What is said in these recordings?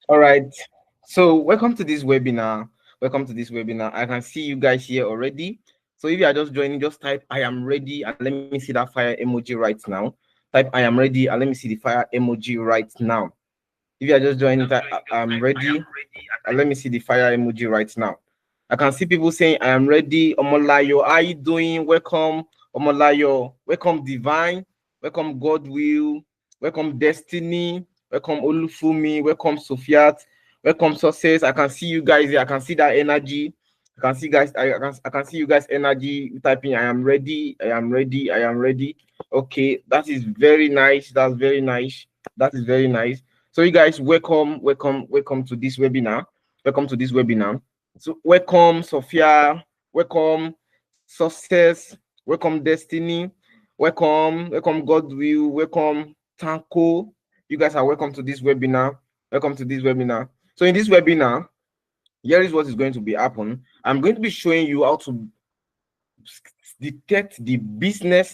All right. So welcome to this webinar. Welcome to this webinar. I can see you guys here already. So if you are just joining, just type I am ready and let me see that fire emoji right now. Type I am ready and let me see the fire emoji right now. If you are just joining, type I'm ready and let me see the fire emoji right now. I can see people saying I am ready. Omolayo, how are you doing? Welcome, Omolayo. Welcome, Divine. Welcome, God will. Welcome, Destiny. Welcome, Olufumi. Welcome, Sofiat. Welcome, Success. I can see you guys here. I can see that energy. I can see guys. I can see you guys energy typing. I am ready. I am ready. I am ready. Okay, that is very nice. That's very nice. That is very nice. So you guys, welcome to this webinar. Welcome to this webinar. So welcome, Sophia. Welcome, Success. Welcome, Destiny. Welcome, Godwill. Welcome, Tanko. You guys are welcome to this webinar. Welcome to this webinar. So in this webinar, here is what is going to be happen. I'm going to be showing you how to detect the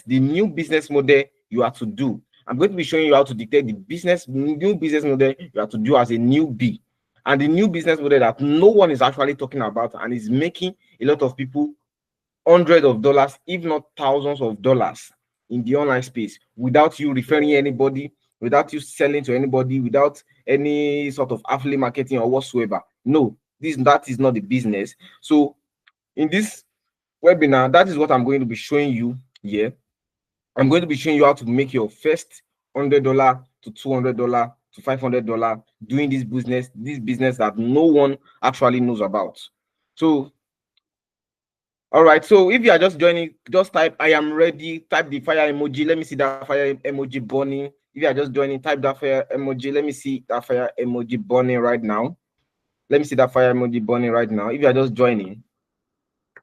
new business model you have to do. I'm going to be showing you how to detect new business model you have to do as a newbie, and the new business model that no one is actually talking about and is making a lot of people hundreds of dollars, if not thousands of dollars in the online space without you referring anybody, without you selling to anybody, without any sort of affiliate marketing or whatsoever. No, that is not the business. So in this webinar, that is what I'm going to be showing you here. I'm going to be showing you how to make your first $100 to $200 to $500 doing this business that no one actually knows about. So, all right. So if you are just joining, just type I am ready. Type the fire emoji. Let me see that fire emoji burning. If you are just joining, type that fire emoji. Let me see that fire emoji burning right now. Let me see that fire emoji burning right now. If you are just joining,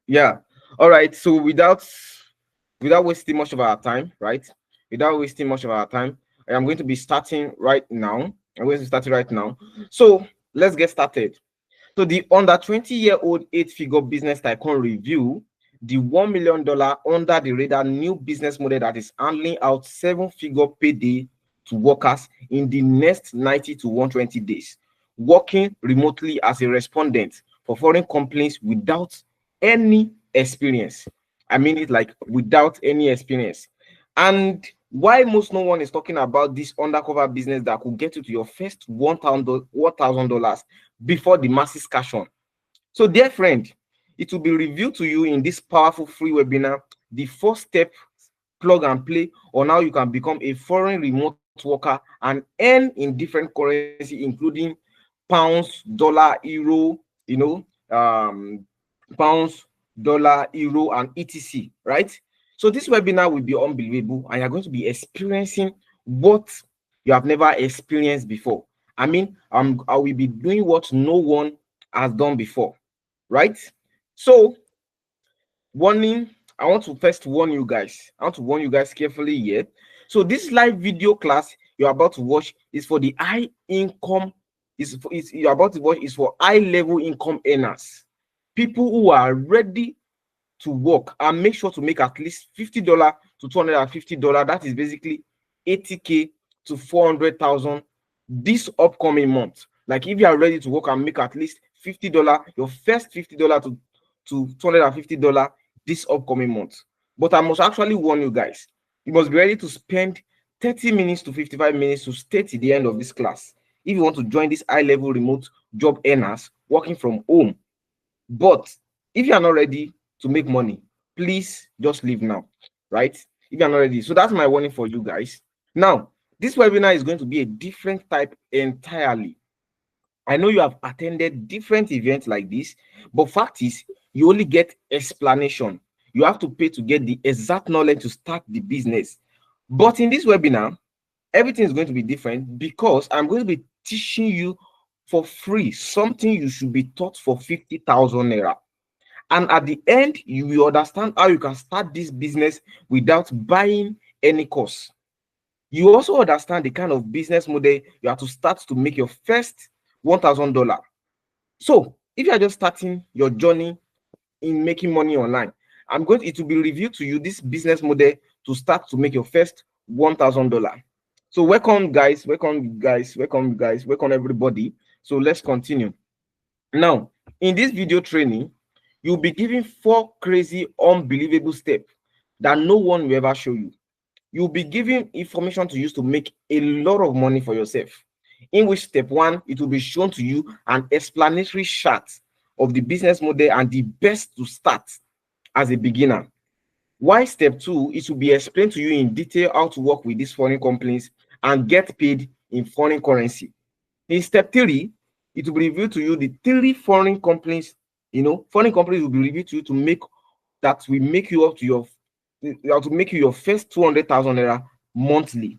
yeah. All right. So without wasting much of our time, right? Without wasting much of our time, I am going to be starting right now. I'm going to start it right now. So let's get started. So the under 20-year-old eight-figure business tycoon review the $1 million under the radar new business model that is handling out seven-figure payday to workers in the next 90 to 120 days, working remotely as a respondent for foreign companies without any experience. I mean it like without any experience. And why most no one is talking about this undercover business that could get you to your first $1,000 before the masses cash on. So, dear friend, it will be revealed to you in this powerful free webinar the first step, plug and play, on how you can become a foreign remote worker and earn in different currency, including pounds, dollar, euro, you know, pounds, dollar, euro, and etc. Right? So this webinar will be unbelievable, and you're going to be experiencing what you have never experienced before. I mean, I will be doing what no one has done before, right? So, warning, I want to first warn you guys. I want to warn you guys carefully here. So, this live video class you're about to watch is for the high income, you're about to watch is for high level income earners, people who are ready to work and make sure to make at least $50 to $250. That is basically 80K to 400,000 this upcoming month. Like if you are ready to work and make at least $50, your first $50 to $250 this upcoming month. But I must actually warn you guys, you must be ready to spend 30 minutes to 55 minutes to stay to the end of this class if you want to join this high level remote job earners working from home. But if you are not ready to make money, please just leave now, right? If you're not ready. So that's my warning for you guys. Now, this webinar is going to be a different type entirely. I know you have attended different events like this, but fact is, you only get explanation. You have to pay to get the exact knowledge to start the business. But in this webinar, everything is going to be different because I'm going to be teaching you for free something you should be taught for 50,000 naira. And at the end, you will understand how you can start this business without buying any course. You also understand the kind of business model you have to start to make your first $1,000. So, if you are just starting your journey in making money online, it will be reviewed to you this business model to start to make your first $1,000. So, welcome, guys. Welcome, guys. Welcome, guys. Welcome, everybody. So let's continue. Now, in this video training, you'll be given 4 crazy, unbelievable steps that no one will ever show you. You'll be given information to use to make a lot of money for yourself. In which step 1, it will be shown to you an explanatory chart of the business model and the best to start as a beginner. Why step 2, it will be explained to you in detail how to work with these foreign companies and get paid in foreign currency. In step 3, it will be revealed to you the 3 foreign companies, foreign companies will be revealed to you to make that will make you up to your first 200,000 naira monthly.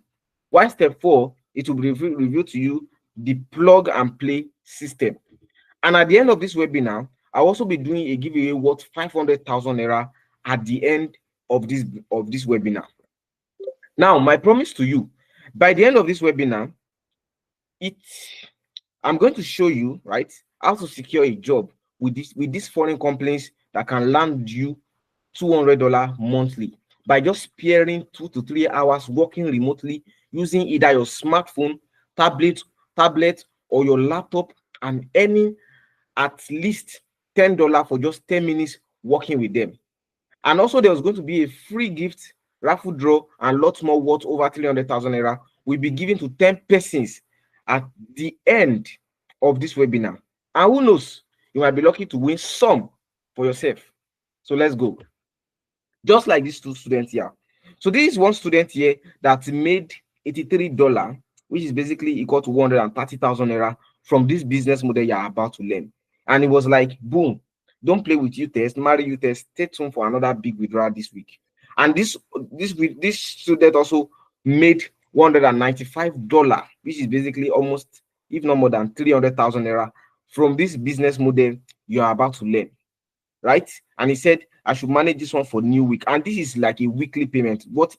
While step 4, it will be revealed to you the plug and play system. And at the end of this webinar, I'll also be doing a giveaway worth 500,000 naira at the end of this webinar. Now, my promise to you, by the end of this webinar, I'm going to show you, right, how to secure a job with these foreign companies that can land you $200 monthly by just sparing 2 to 3 hours working remotely using either your smartphone, tablet, or your laptop, and earning at least $10 for just 10 minutes working with them. And also, there was going to be a free gift, raffle draw, and lots more worth over 300,000 naira will be given to 10 persons at the end of this webinar. And who knows, you might be lucky to win some for yourself. So let's go. Just like these 2 students here. So this is one student here that made $83, which is basically equal to 130,000 naira from this business model you're about to learn. And it was like, boom, don't play with U-Test, marry U-Test, stay tuned for another big withdrawal this week. And this student also made $195, which is basically almost, if not more than 300,000 naira from this business model you are about to learn, right? And he said, I should manage this one for new week. And this is like a weekly payment, what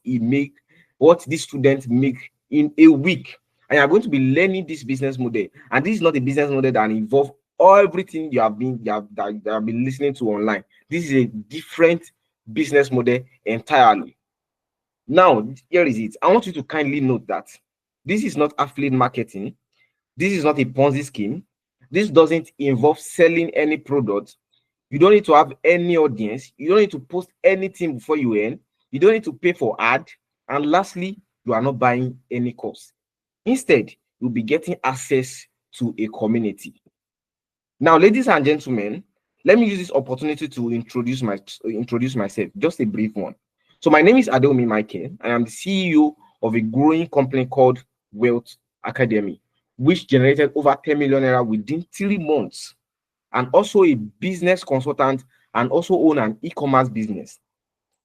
this student make in a week. And you're going to be learning this business model. And this is not a business model that involves everything you have been listening to online. This is a different business model entirely. Now, here is it. I want you to kindly note that this is not affiliate marketing. This is not a Ponzi scheme. This doesn't involve selling any product. You don't need to have any audience. You don't need to post anything before you earn. You don't need to pay for ad. And lastly, you are not buying any course. Instead, you'll be getting access to a community. Now, ladies and gentlemen, let me use this opportunity to introduce myself, just a brief one. So my name is Adeomi Michael. I am the CEO of a growing company called Wealth Academy, which generated over 10 million naira within 3 months. And also a business consultant, and also own an e-commerce business.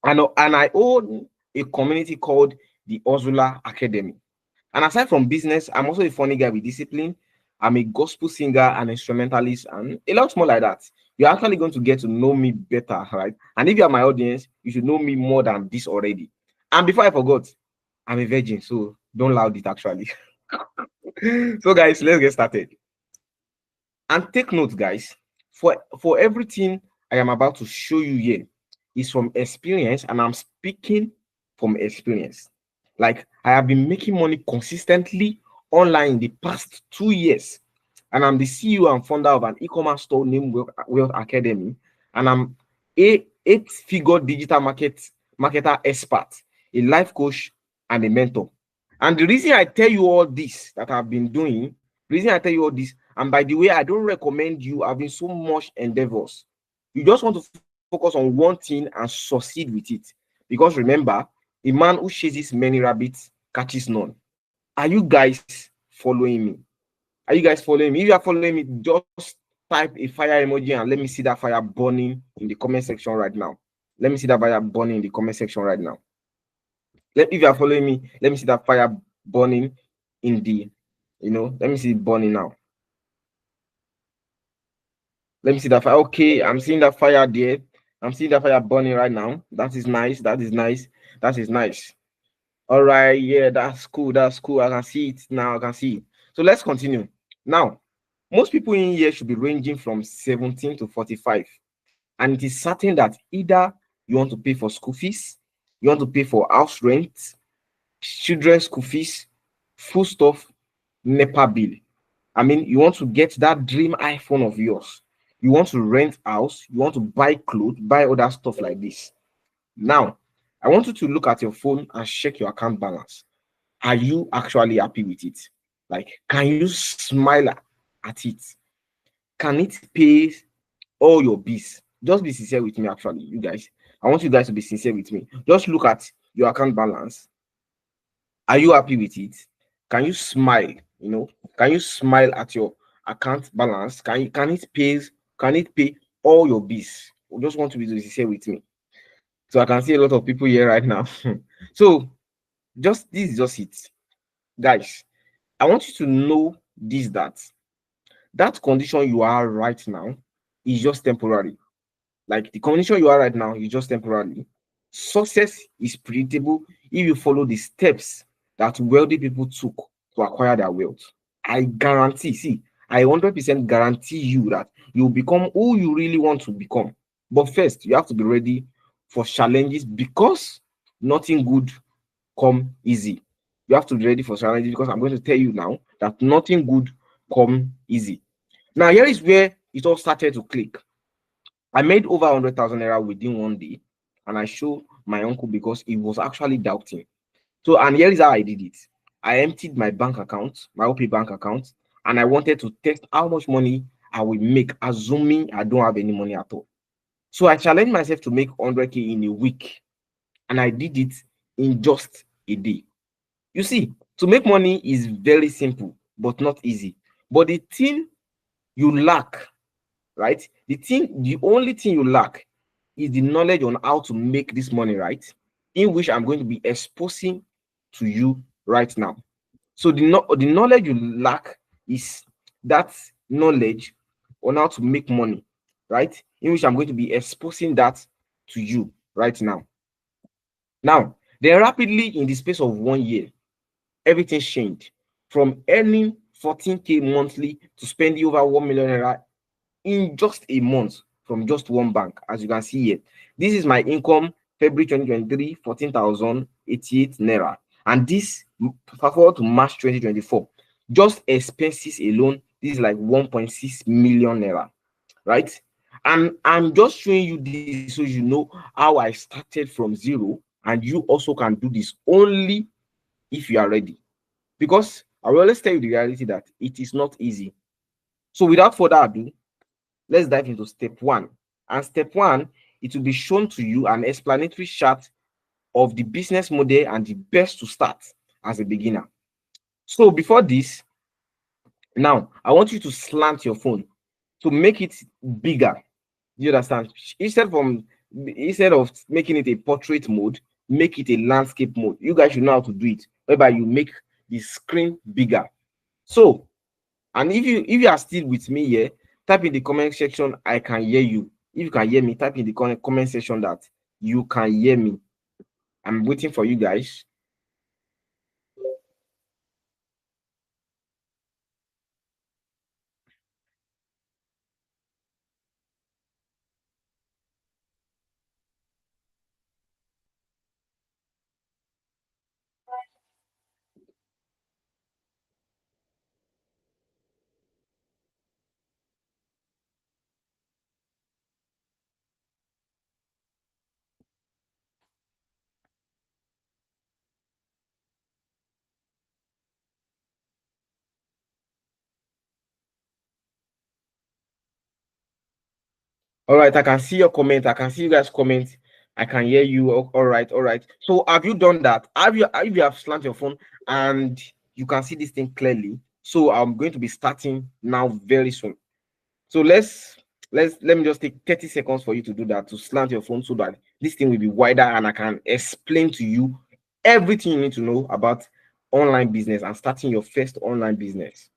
And I own a community called the Ozula Academy. And aside from business, I'm also a funny guy with discipline. I'm a gospel singer and instrumentalist, and a lot more like that. You're actually going to get to know me better, right? And if you are my audience, you should know me more than this already. And before I forgot, I'm a virgin, so don't loud it actually. So guys, let's get started. And take note, guys, for everything I am about to show you here is from experience, and I'm speaking from experience. Like, I have been making money consistently online in the past 2 years, and I'm the CEO and founder of an e-commerce store named Wealth Academy, and I'm a 8-figure digital marketer expert, a life coach, and a mentor. And the reason I tell you all this that I've been doing, and by the way, I don't recommend you having so much endeavors. You just want to focus on one thing and succeed with it. Because remember, a man who chases many rabbits catches none. Are you guys following me? Are you guys following me? If you are following me, just type a fire emoji and let me see that fire burning in the comment section right now. Let me see that fire burning in the comment section right now. If you are following me, let me see that fire burning in the, let me see it burning now. Let me see that fire. Okay, I'm seeing that fire there. I'm seeing that fire burning right now. That is nice. That is nice. That is nice. All right. Yeah, that's cool. That's cool. I can see it now. I can see it. So let's continue. Now, most people in here should be ranging from 17 to 45. And it is certain that either you want to pay for school fees, you want to pay for house rent, children's school fees, food stuff, NEPA bill. I mean, you want to get that dream iPhone of yours. You want to rent house. You want to buy clothes, buy other stuff like this. Now, I want you to look at your phone and check your account balance. Are you actually happy with it? Like, can you smile at it? Can it pay all your bills? Just be sincere with me, actually, you guys. I want you guys to be sincere with me. Just look at your account balance. Are you happy with it? Can you smile? You know, can you smile at your account balance? Can it pay all your bills? I just want to be sincere with me. So I can see a lot of people here right now. So just this is just it. Guys, I want you to know this, that condition you are right now is just temporary. Like the condition you are right now is just temporary. Success is predictable if you follow the steps that wealthy people took to acquire their wealth. I guarantee, see, I 100% guarantee you that you'll become who you really want to become. But first, you have to be ready for challenges because nothing good come easy. You have to be ready for challenges because I'm going to tell you now that nothing good come easy. Now, here is where it all started to click. I made over 100,000 naira within one day, and I showed my uncle because he was actually doubting. So, and here is how I did it. I emptied my bank account, my OP bank account, and I wanted to test how much money I will make, assuming I don't have any money at all. So I challenged myself to make 100K in a week, and I did it in just a day. You see, to make money is very simple, but not easy. But the thing you lack, right? The only thing you lack is the knowledge on how to make this money, right? In which I'm going to be exposing to you right now. So the knowledge you lack is that knowledge on how to make money, right? In which I'm going to be exposing that to you right now. Now, then rapidly in the space of 1 year, everything changed from earning 14K monthly to spending over 1 million naira in just a month from just one bank. As you can see here, this is my income February 2023, 14,088 naira. And this fast forward to March 2024, just expenses alone, this is like 1.6 million naira, right? And I'm just showing you this so you know how I started from zero, and you also can do this only if you are ready. Because I will always tell you the reality that it is not easy. So without further ado, let's dive into step one. And step one, it will be shown to you an explanatory chart of the business model and the best to start as a beginner. So before this, now I want you to slant your phone to make it bigger. You understand? Instead of making it a portrait mode, make it a landscape mode. You guys should know how to do it, whereby you make the screen bigger. So, and if you are still with me here, type in the comment section, I can hear you. If you can hear me, type in the comment section that you can hear me. I'm waiting for you guys. All right, I can see your comment. I can see you guys comment. I can hear you. All right, all right. So have you done that? Have you slant your phone and you can see this thing clearly? So I'm going to be starting now very soon. So let me just take 30 seconds for you to do that, to slant your phone so that this thing will be wider and I can explain to you everything you need to know about online business and starting your first online business.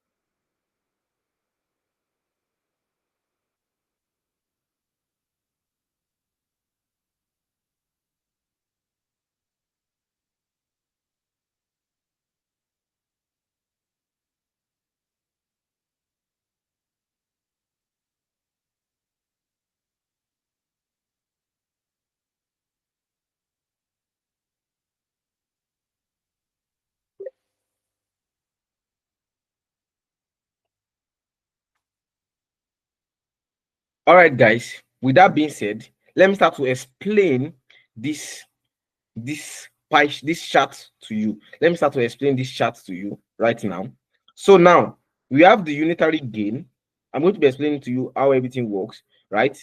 All right, guys. With that being said, let me start to explain this this chart to you. Let me start to explain this chart to you right now. So now we have the unitary gain. I'm going to be explaining to you how everything works, right?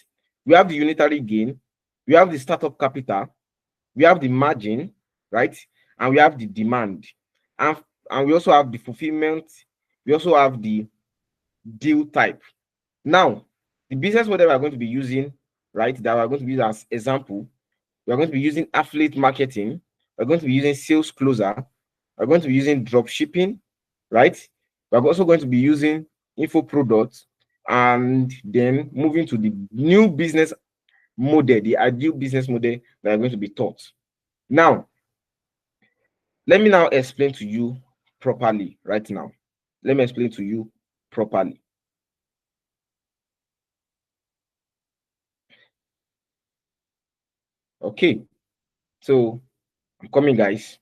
We have the unitary gain, we have the startup capital, we have the margin, right? And we have the demand. And, and we also have the fulfillment, we also have the deal type. Now, the business model we are going to be using, right, that we are going to use as example, we are going to be using affiliate marketing, we're going to be using sales closer, we're going to be using drop shipping, right? We're also going to be using info products, and then moving to the new business model, the ideal business model that are going to be taught. Now, let me now explain to you properly right now. Let me explain to you properly. Okay, so I'm coming, guys.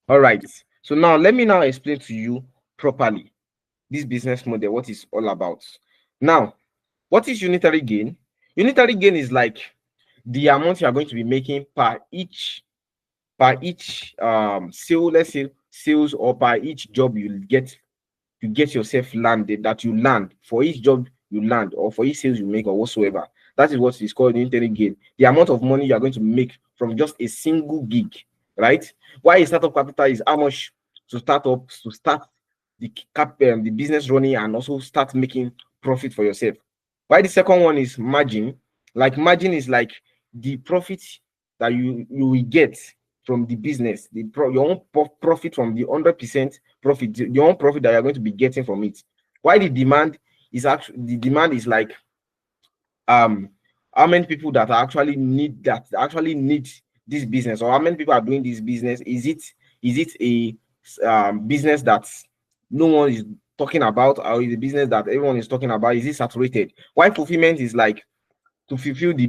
All right, so now let me now explain to you properly this business model, what is all about. Now, what is unitary gain? Unitary gain is like the amount you are going to be making per each sale, let's say sales, or per each job you get yourself landed, that you land for each job you land, or for each sales you make, or whatsoever. That is what is called unitary gain. The amount of money you are going to make from just a single gig, right? Why a startup capital is how much to start the business running, and also start making profit for yourself. Why the second one is margin? Like margin is like the profit that you will get from the business, your own profit from the 100% profit, your own profit that you're going to be getting from it. Why the demand is actually, the demand is like how many people that actually need this business, or how many people are doing this business. Is it a business that no one is talking about, or is a business that everyone is talking about? Is it saturated? Why fulfillment is like to fulfill the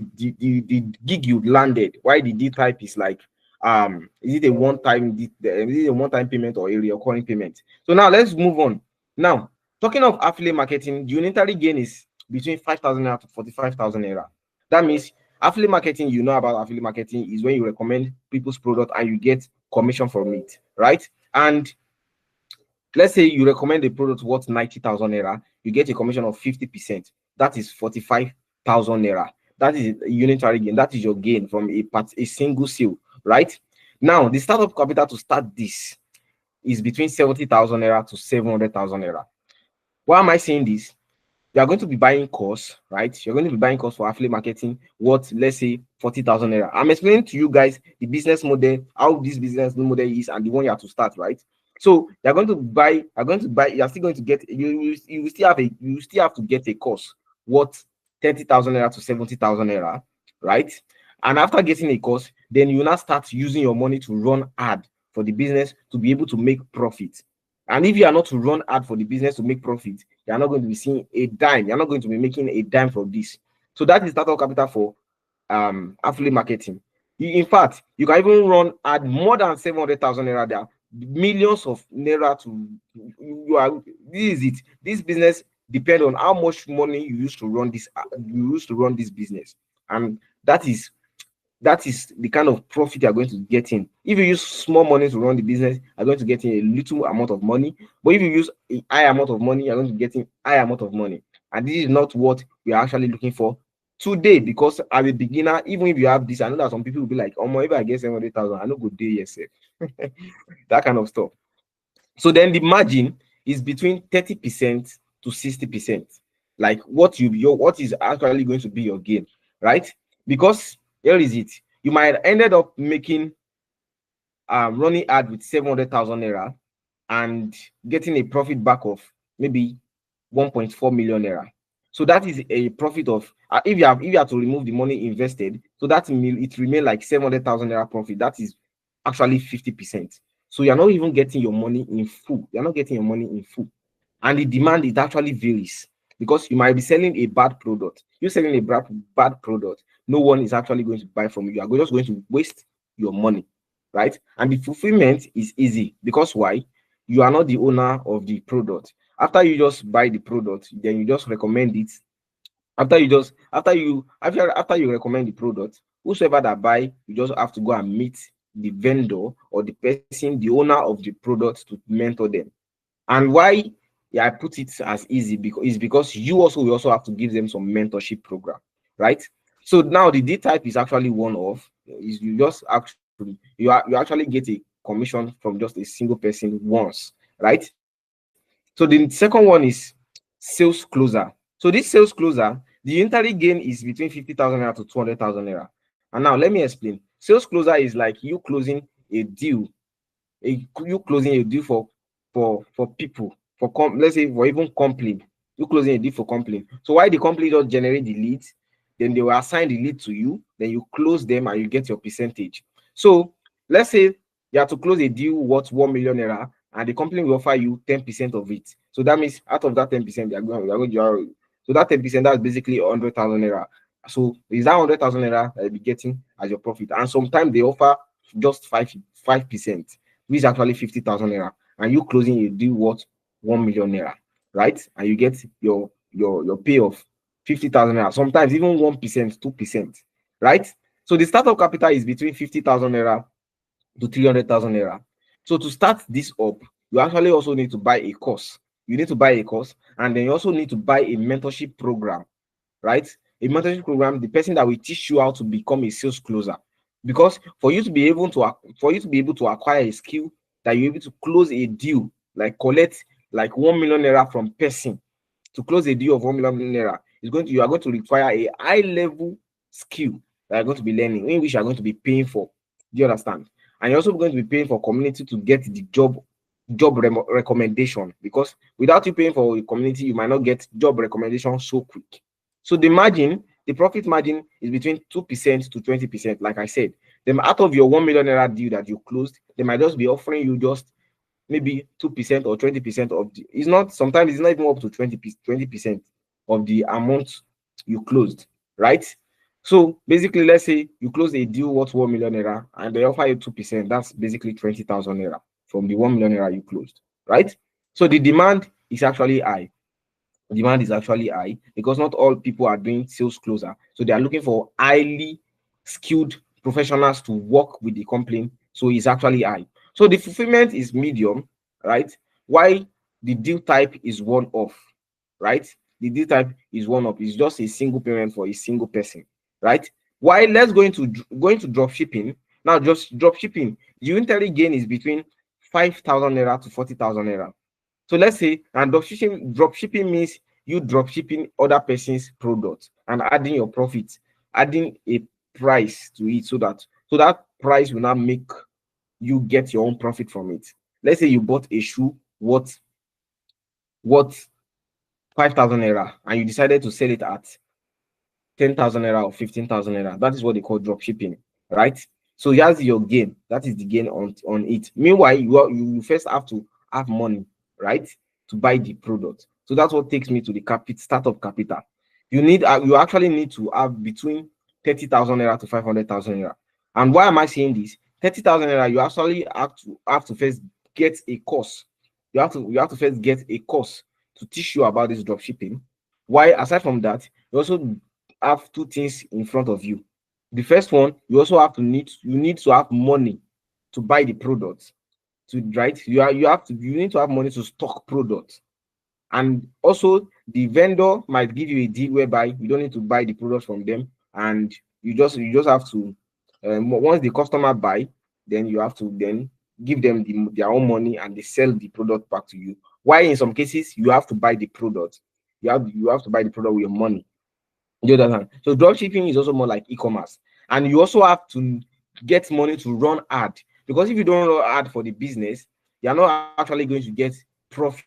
gig you landed. Why the D type is like is it a one-time payment, or a recurring payment? So now let's move on. Now, talking of affiliate marketing, the unitary gain is between 5,000 naira to 45,000 naira. That means affiliate marketing, you know about affiliate marketing, is when you recommend people's product and you get commission from it, right? And let's say you recommend a product worth 90,000 naira, you get a commission of 50%. That is 45,000 naira. That is a unitary gain. That is your gain from a single sale, right? Now, the startup capital to start this is between 70,000 naira to 700,000 naira. Why am I saying this? You are going to be buying course, right? You're going to be buying course for affiliate marketing, what, let's say 40,000 naira. I'm explaining to you guys the business model, how this business model is, and the one you have to start, right? So you're going to buy, you're still going to get, you still have to get a course worth 30,000 naira to 70,000 naira, right? And after getting a course, then you now start using your money to run ad for the business to be able to make profit. And if you are not to run ad for the business to make profit, you're not going to be seeing a dime. You're not going to be making a dime from this. So that is startup capital for affiliate marketing. In fact, you can even run ad more than 700,000 naira there, millions of naira to you are. This is it. This business depends on how much money you use to run this business, and that is the kind of profit you're going to get in. If you use small money to run the business, you're going to get in a little amount of money. But if you use a high amount of money, you're going to get in high amount of money. And this is not what we are actually looking for today. Because as a beginner, even if you have this, I know that some people will be like, oh, if I get 700,000, I know good day yourself. That kind of stuff. So then the margin is between 30% to 60%. Like what is actually going to be your gain, right? Because here is it. You might ended up making running ad with 700,000 naira and getting a profit back of maybe 1.4 million naira. So that is a profit of if you have to remove the money invested, so that it remain like 700,000 naira profit. That is actually 50%. So you're not even getting your money in full. You're not getting your money in full. And the demand, it actually varies, because you might be selling a bad product. You're selling a bad product. No one is actually going to buy from you. You are just going to waste your money. right? And the fulfillment is easy because why? You are not the owner of the product. After you just buy the product, then you just recommend it. After you recommend the product, whosoever that buy, you just have to go and meet the vendor or the person, the owner of the product, to mentor them. And why, yeah, I put it as easy because is because you also will also have to give them some mentorship program, right? So now the D type is actually one of is you just actually you actually get a commission from just a single person once, right? So the second one is sales closer. So this sales closer, the entire gain is between 50,000 naira to 200,000 naira. And now let me explain. Sales closer is like you closing a deal, you closing a deal for people, let's say for even company, you closing a deal for company. So why the company just generate the leads, then they will assign the lead to you, then you close them and you get your percentage. So let's say you have to close a deal worth 1 million naira and the company will offer you 10% of it. So that means out of that 10%, so that 10%, that's basically 100,000 naira. So is that 100,000 naira that you'll be getting as your profit? And sometimes they offer just 5%, which is actually 50,000 naira, and you closing a deal worth 1 million naira, right? And you get your pay of 50,000 naira, sometimes even 1%, 2%, right? So the startup capital is between 50,000 naira to 300,000 naira. So to start this up, you actually also need to buy a course. You need to buy a course, and then you also need to buy a mentorship program, right? A mentorship program, the person that will teach you how to become a sales closer. Because for you to be able to acquire a skill that you're able to close a deal, like collect like 1 million naira from person, to close a deal of 1 million naira, you are going to require a high level skill that you're going to be learning, in which you are going to be paying for. Do you understand? And you're also going to be paying for community to get the recommendation, because without you paying for a community, you might not get job recommendation so quick. So the profit margin is between 2% to 20%. Like I said, then out of your 1 million naira deal that you closed, they might just be offering you just maybe 2% or 20% of the, it's not, sometimes it's not even up to 20% of the amount you closed, right? So basically, let's say you close a deal worth 1 million naira and they offer you 2%, that's basically 20,000 naira from the 1 million naira you closed, right? So the demand is actually high. Demand is actually high because not all people are doing sales closer. So they are looking for highly skilled professionals to work with the company. So it's actually high. So the fulfillment is medium, right? Why the deal type is one off, right? The deal type is one off. It's just a single payment for a single person, right? Why? Let's go into drop shipping. Now, just drop shipping, the unitary gain is between 5,000 naira to 40,000 naira. So let's say, and drop shipping means you drop shipping other person's product and adding your profit, adding a price to it, so that price will not make you get your own profit from it. Let's say you bought a shoe worth 5,000 naira and you decided to sell it at 10,000 naira or 15,000 naira. That is what they call drop shipping, right? So that's your gain. That is the gain on it. Meanwhile, you first have to have money, right, to buy the product. So that's what takes me to the startup capital. You actually need to have between 30,000 naira to 500,000 naira. And why am I saying this? 30,000 naira, you actually have to first get a course. You have to first get a course to teach you about this drop shipping. Why? Aside from that, you also have two things in front of you. The first one, you need to have money to buy the products. Right? You need to have money to stock products. And also the vendor might give you a deal whereby you don't need to buy the products from them, and you just have to, once the customer buy, then you have to then give them their own money and they sell the product back to you. Why in some cases you have to buy the product. You have to buy the product with your money. You understand? So drop shipping is also more like e-commerce, and you also have to get money to run ad, because if you don't run ad for the business, you are not actually going to get profit.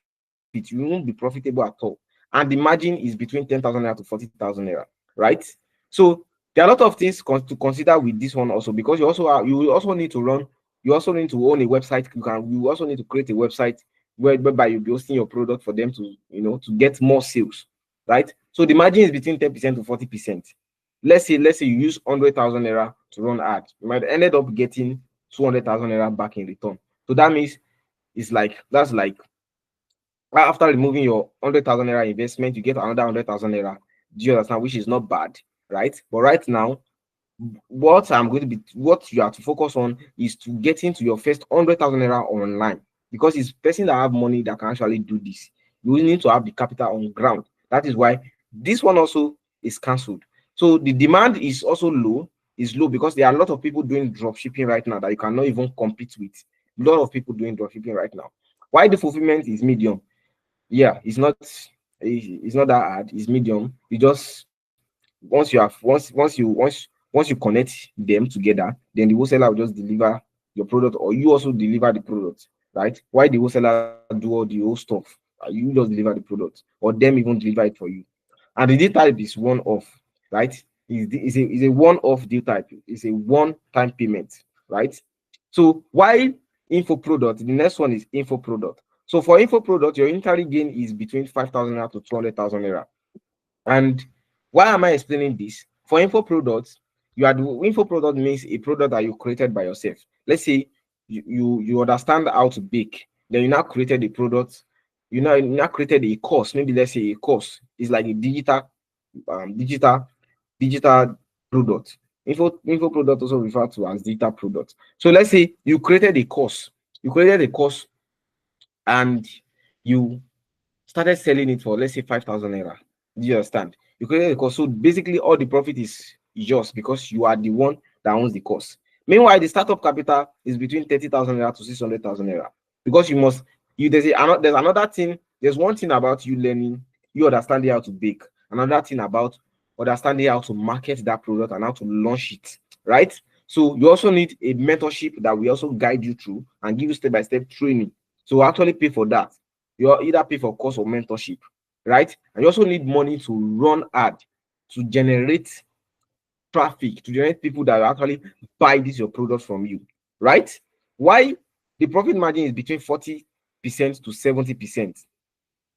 You won't be profitable at all, and the margin is between 10,000 naira to 40,000 naira, right? So there are a lot of things to consider with this one also, because you also need to own a website. You also need to create a website whereby you'll be hosting your product for them to to get more sales, right? So the margin is between 10% to 40%. Let's say you use 100,000 naira to run ads, you might ended up getting 200,000 naira back in return. So that means that's like after removing your 100,000 naira investment, you get another 100,000 naira. Do you understand? Which is not bad, right? But right now, what you have to focus on is to get into your first 100,000 naira online, because it's person that have money that can actually do this. You need to have the capital on ground. That is why this one also is cancelled. So the demand is also low because there are a lot of people doing drop shipping right now that you cannot even compete with. A lot of people doing drop shipping right now. Why the fulfillment is medium? Yeah, it's not that hard. It's medium. You just once you connect them together, then the wholesaler will just deliver your product, or you also deliver the product, right? Why the wholesaler do all the whole stuff? You just deliver the product, or them even deliver it for you. And the deal type is one off, right? Is a one-off deal type. It's a one-time payment, right? So why info product? The next one is info product. So for info product, your entry gain is between 5,000 naira to 200,000 naira. And why am I explaining this? For info products, info product means a product that you created by yourself. Let's say you understand how to bake, then you now created a product, you now created a course. Maybe let's say a course is like a um, digital digital product. Info product also referred to as digital product. So let's say you created a course and you started selling it for, let's say, 5,000 naira. Do you understand? You created a course. So basically, all the profit is yours because you are the one that owns the course. Meanwhile, the startup capital is between 30,000 naira to 600,000 naira, because there's another thing. There's one thing about you learning, you understanding how to bake. Another thing about understanding how to market that product and how to launch it, right? So you also need a mentorship that will also guide you through and give you step-by-step training. So actually pay for that. You either pay for course or mentorship, right? And you also need money to run ad, to generate traffic, to generate people that will actually buy this your product from you, right? Why the profit margin is between 40% to 70%?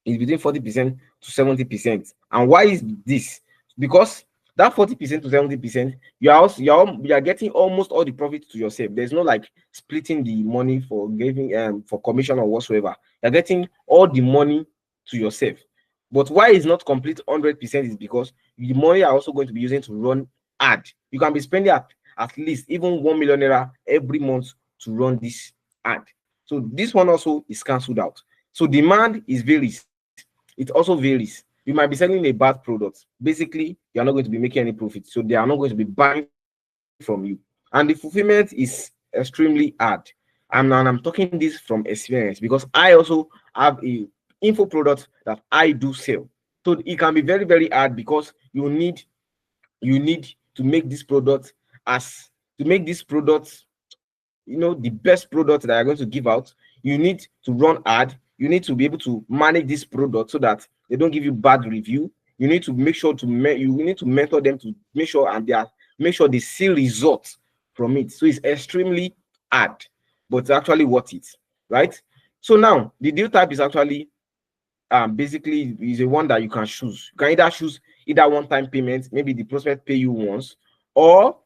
Is between 40% to 70%. And why is this? Because that 40% to 70%, you are getting almost all the profit to yourself. There's no like splitting the money for giving for commission or whatsoever. You're getting all the money to yourself. But why it's not complete 100% is because the money are also going to be using to run ad. You can be spending at least even 1 million naira every month to run this ad. So this one also is cancelled out. So demand is varies. It also varies. You might be selling a bad product. Basically, you're not going to be making any profit. So they are not going to be buying from you. And the fulfillment is extremely hard. And I'm talking this from experience because I also have a info product that I do sell. So it can be very, very hard because you need to make this product as to make this product, the best product that you're going to give out. You need to run ad. You need to be able to manage this product so that they don't give you bad review. You need to make sure you need to mentor them to make sure they see results from it. So it's extremely hard, but it's actually worth it, right? So now the deal type is actually basically is a one that you can choose. You can either choose either one-time payment, maybe the prospect pay you once, or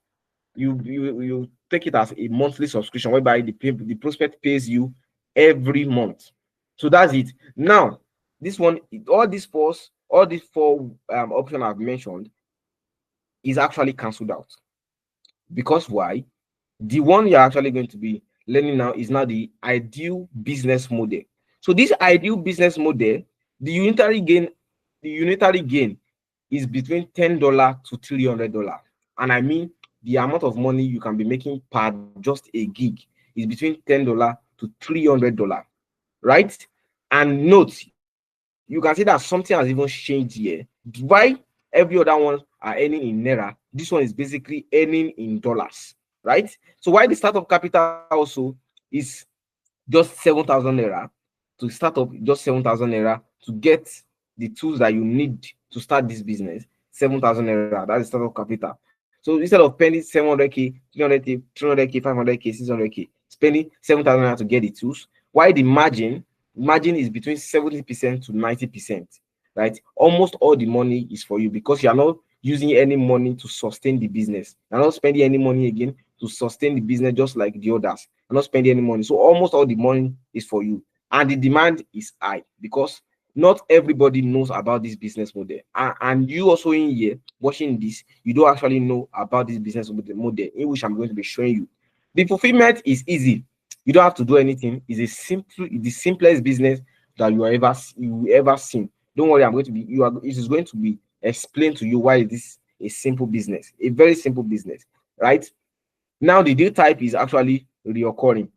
you take it as a monthly subscription whereby the prospect pays you every month. So that's it. Now, this one, all these four options I've mentioned is actually cancelled out. Because why? The one you're actually going to be learning now is now the ideal business model. So this ideal business model, the unitary gain is between $10 to $300. And I mean, the amount of money you can be making per just a gig is between $10 to $300, right? And note, you can see that something has even changed here. Why every other one are earning in naira, this one is basically earning in dollars, right? So why the startup capital also is just 7,000 naira to start up, just 7,000 naira to get the tools that you need to start this business. 7,000 naira, that's the startup capital. So instead of spending 700k, 300k, 300k, 500k, 600k, spending 7,000 naira to get the tools, why the margin is between 70% to 90%, right? Almost all the money is for you because you are not using any money to sustain the business. You're not spending any money again to sustain the business just like the others. You're not spending any money. So almost all the money is for you. And the demand is high because not everybody knows about this business model. And you also in here watching this, you don't actually know about this business model in which I'm going to be showing you. The fulfillment is easy. You don't have to do anything. It's the simplest business that you ever seen. Don't worry, it is going to be explained to you why this is a simple business, a very simple business, right? Now the deal type is actually reoccurring.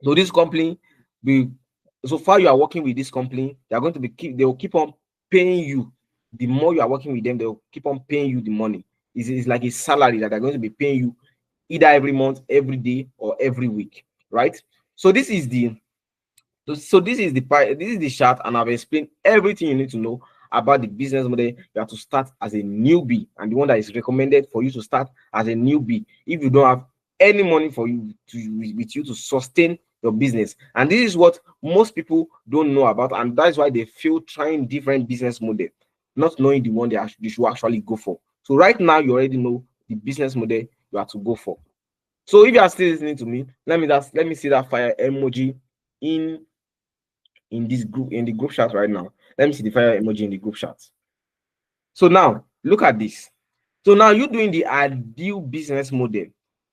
So this company, be so far you are working with this company, they are going to they will keep on paying you. The more you are working with them, they will keep on paying you the money. It's like a salary that they're going to be paying you either every month, every day, or every week, right? So this is the this is the chart, and I've explained everything you need to know about the business model. You have to start as a newbie, and the one that is recommended for you to start as a newbie if you don't have any money for you to sustain your business. And this is what most people don't know about, and that's why they feel trying different business model, not knowing the one they should actually go for. So right now you already know the business model you have to go for. So if you are still listening to me, let me see that fire emoji in this group, in the group chat right now. Let me see the fire emoji in the group chat. So now look at this. So now you're doing the ideal business model.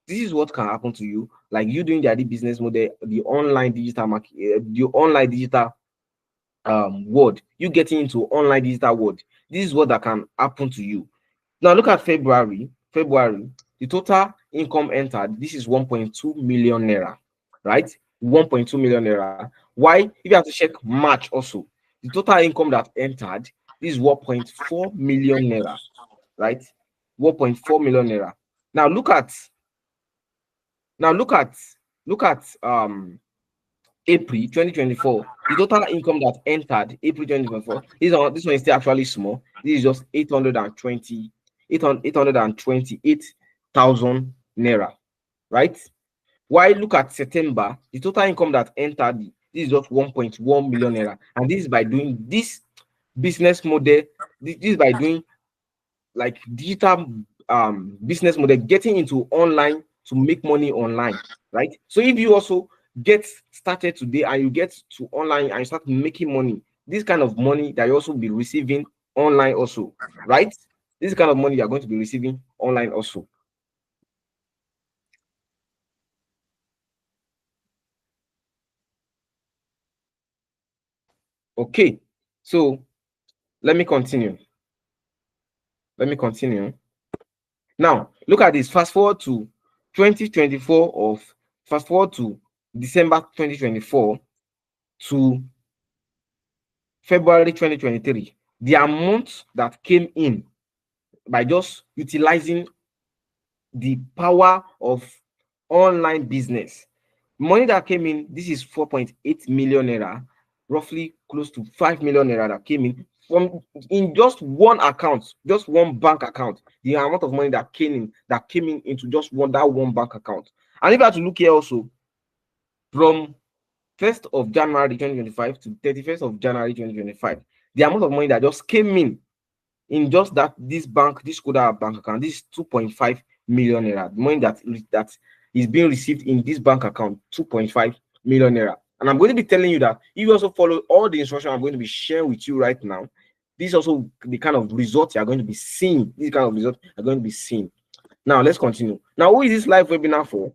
This is what can happen to you. Like you doing the ideal business model, the online digital market, the online digital world. You getting into online digital world. This is what that can happen to you. Now look at February. The total income entered. This is 1.2 million naira, right? 1.2 million naira. Why? If you have to check March also, the total income that entered, this is 1.4 million naira, right? 1.4 million naira. Now look at look at April 2024. The total income that entered April 2024. This one is still actually small. This is just 828,000 naira, right? Why? Look at September. The total income that entered, this is just 1.1 million naira, and this is by doing this business model. This is by doing like digital business model, getting into online to make money online, right? So if you also get started today and you get to online and you start making money, this kind of money that you also be receiving online also, right? This kind of money you're going to be receiving online also. Okay, so let me continue. Now look at this. Fast forward to 2024 fast forward to December 2024 to February 2023. The amount that came in by just utilizing the power of online business, money that came in, this is 4.8 million naira, roughly close to 5 million naira that came in just one account, just one bank account. The amount of money that came in into just one bank account. And if I have to look here also, from 1st of January 2025 to 31st of January 2025, the amount of money that just came in just this Skoda bank account, this is 2.5 million naira. The money that is being received in this bank account, 2.5 million naira. And I'm going to be telling you that if you also follow all the instructions I'm going to be sharing with you right now, this is also the kind of results you are going to be seeing. This kind of results are going to be seen. Now let's continue. Now, who is this live webinar for?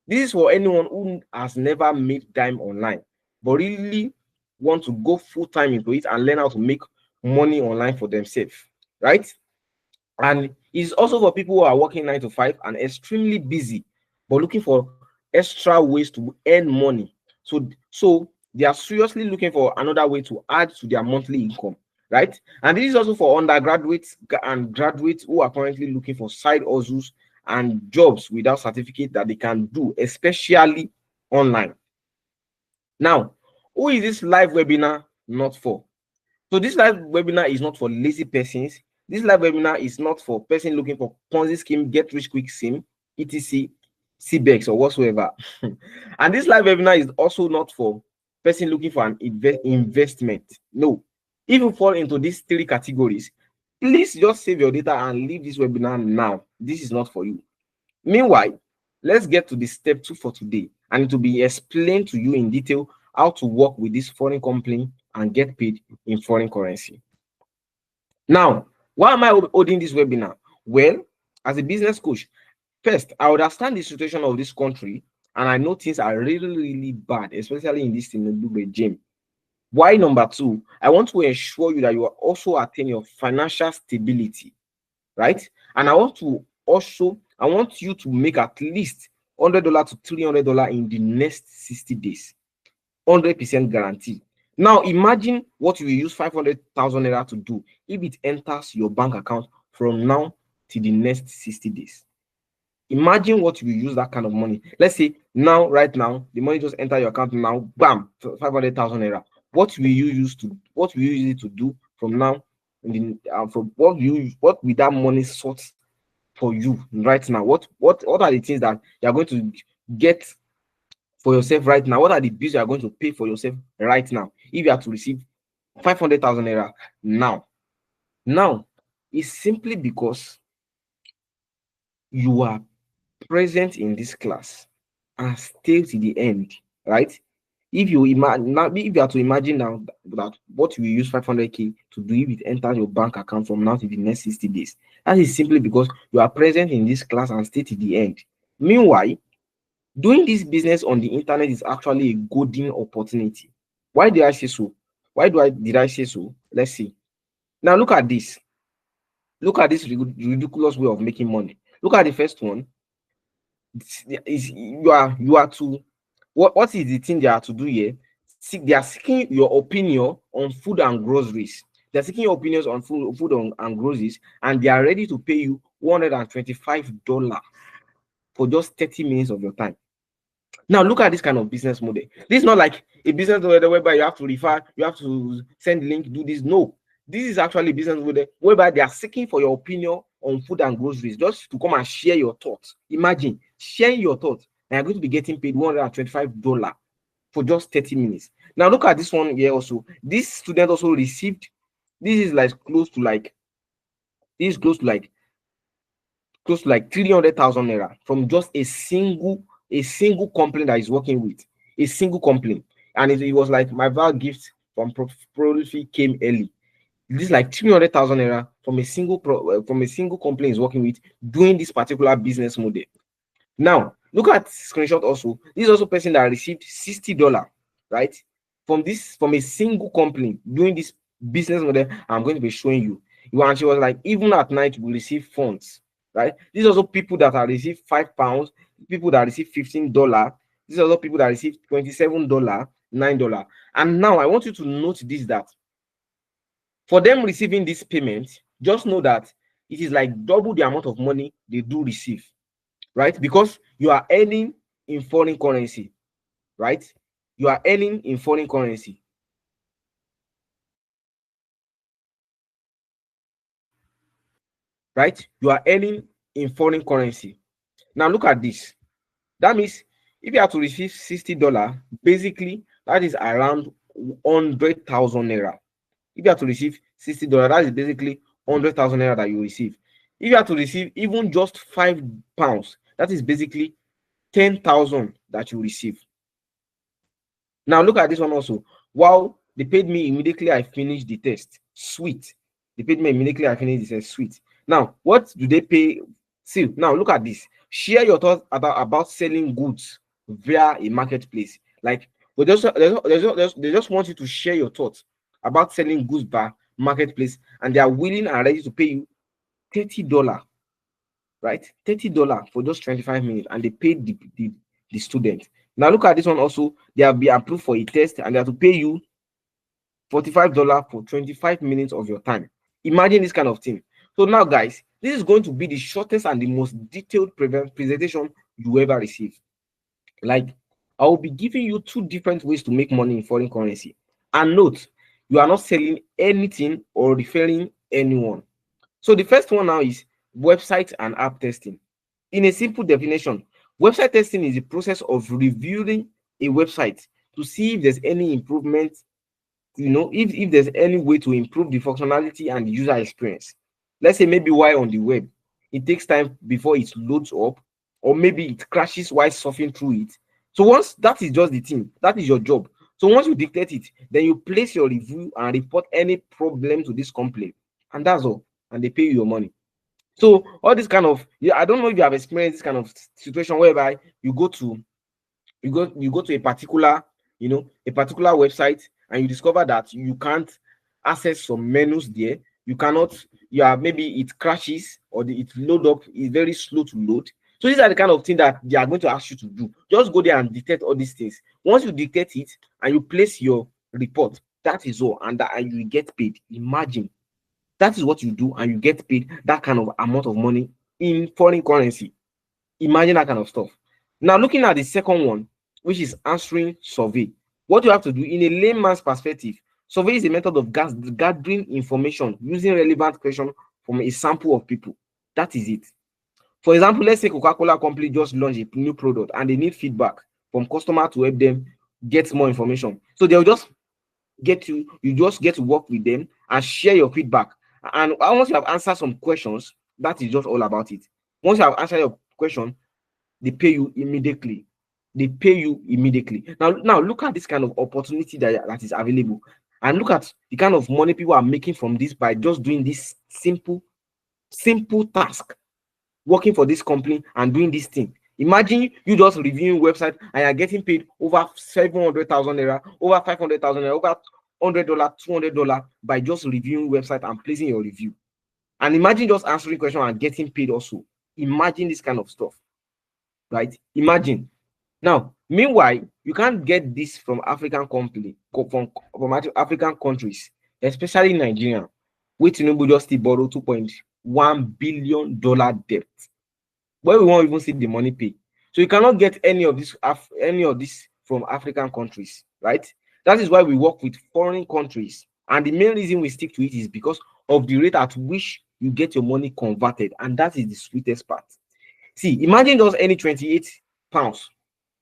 This is for anyone who has never made dime online, but really want to go full time into it and learn how to make money online for themselves, right? And it's also for people who are working 9 to 5 and extremely busy, but looking for extra ways to earn money. So they are seriously looking for another way to add to their monthly income, right? And this is also for undergraduates and graduates who are currently looking for side hustles and jobs without certificate that they can do, especially online. Now, who is this live webinar not for? So this live webinar is not for lazy persons. This live webinar is not for person looking for Ponzi scheme, get rich quick scheme, etc, CBEX or whatsoever. And this live webinar is also not for person looking for an investment. No. If you fall into these three categories, please just save your data and leave this webinar now. This is not for you. Meanwhile, let's get to the step 2 for today, and it will be explained to you in detail how to work with this foreign company and get paid in foreign currency. Now, why am I holding this webinar? Well, as a business coach, first, I understand the situation of this country, and I know things are really, really bad, especially in this Tinubu regime. Why number 2? I want to ensure you that you are also attain your financial stability, right? And I want you to make at least $100 to $300 in the next 60 days. 100% guaranteed. Now imagine what you will use 500,000 naira to do if it enters your bank account from now to the next 60 days. Imagine what you will use that kind of money. Let's say now, right now, the money just enter your account now, bam, 500,000 naira. What will you use it to do from now? From what will that money sort for you right now? What are the things that you are going to get for yourself right now? What are the bills you are going to pay for yourself right now if you have to receive 500,000 naira now? Now, it's simply because you are present in this class and stay to the end, right? If you have to imagine now that what you use 500k to do if it enters your bank account from now to the next 60 days, that is simply because you are present in this class and stay to the end. Meanwhile, doing this business on the internet is actually a golden opportunity. Why did I say so? Did I say so? Let's see. Now look at this. Look at this ridiculous way of making money. Look at the first one. You are to what is the thing they are to do here? They are seeking your opinion on food and groceries. They're seeking your opinions on food and groceries, and they are ready to pay you $125 for just 30 minutes of your time. Now look at this kind of business model. This is not like a business model whereby you have to refer, you have to send link, do this. No, this is actually a business model whereby they are seeking for your opinion on food and groceries, just to come and share your thoughts. Imagine sharing your thoughts, and you're going to be getting paid $125 for just 30 minutes. Now look at this one here also. This student also received, this is close to like 300,000 naira from just a single company that is working with, a single company. And it was like my VAL gift from Prolific came early. This is like 300,000 naira from a single company is working with, doing this particular business model. Now look at screenshot also. This is also person that received $60, right, from a single company doing this business model. I'm going to be showing you. And she was like, even at night we receive funds, right? These are also people that are received £5, people that receive $15. These are also people that receive $27, $9. And now I want you to note this, that for them receiving this payment, just know that it is like double the amount of money they do receive, right? Because you are earning in foreign currency, right? You are earning in foreign currency. Right? You are earning in foreign currency. Now look at this. That means if you have to receive $60, basically that is around 100,000 naira. If you have to receive $60, that is basically 100,000 naira that you receive. If you have to receive even just £5, that is basically 10,000 that you receive. Now look at this one also. Wow, they paid me immediately I finished the test. Sweet. They paid me immediately I finished the test. Sweet. Now, what do they pay? See, now look at this. Share your thoughts about selling goods via a marketplace. Like, they just want you to share your thoughts about selling goods by marketplace, and they are willing and ready to pay you $30, right? $30 for just 25 minutes, and they paid the student. Now look at this one also. They have been approved for a test, and they have to pay you $45 for 25 minutes of your time. Imagine this kind of thing. So now, guys, this is going to be the shortest and the most detailed presentation you ever receive. Like, I will be giving you 2 different ways to make money in foreign currency. And note, you are not selling anything or referring anyone. So the first one now is website and app testing. In a simple definition, website testing is the process of reviewing a website to see if there's any improvement, if there's any way to improve the functionality and the user experience. Let's say maybe while on the web, it takes time before it loads up, or maybe it crashes while surfing through it. So once that is just the thing, that is your job. So once you dictate it, then you place your review and report any problem to this company, and that's all. And they pay you your money. So all this kind of, yeah, I don't know if you have experienced this kind of situation whereby you go to a particular, a particular website, and you discover that you can't access some menus there. You cannot, yeah, maybe it crashes, or it load up is very slow to load. So these are the kind of things that they are going to ask you to do. Just go there and dictate all these things. Once you dictate it and you place your report, that is all, and you get paid. Imagine, that is what you do, and you get paid that kind of amount of money in foreign currency. Imagine that kind of stuff. Now, looking at the second one, which is answering survey. What you have to do in a layman's perspective, survey is a method of gathering information using relevant questions from a sample of people. That is it. For example, let's say Coca-Cola company just launched a new product and they need feedback from customer to help them get more information. So they'll just you just get to work with them and share your feedback. And once you have answered some questions, that is just all about it. Once you have answered your question, they pay you immediately. They pay you immediately. Now look at this kind of opportunity that is available, and look at the kind of money people are making from this by just doing this simple task, working for this company and doing this thing. Imagine you just reviewing website and you're getting paid over 700,000 naira, over 500,000 naira, over $100, $200 by just reviewing website and placing your review. And imagine just answering questions and getting paid also. Imagine this kind of stuff, right? Imagine. Now, meanwhile, you can't get this from African company, from African countries, especially Nigeria, which Tinubu just still borrow $2.1 billion debt, where we won't even see the money pay. So you cannot get any of this from African countries, right? That is why we work with foreign countries, and the main reason we stick to it is because of the rate at which you get your money converted, and that is the sweetest part. See, imagine just any 28 pounds,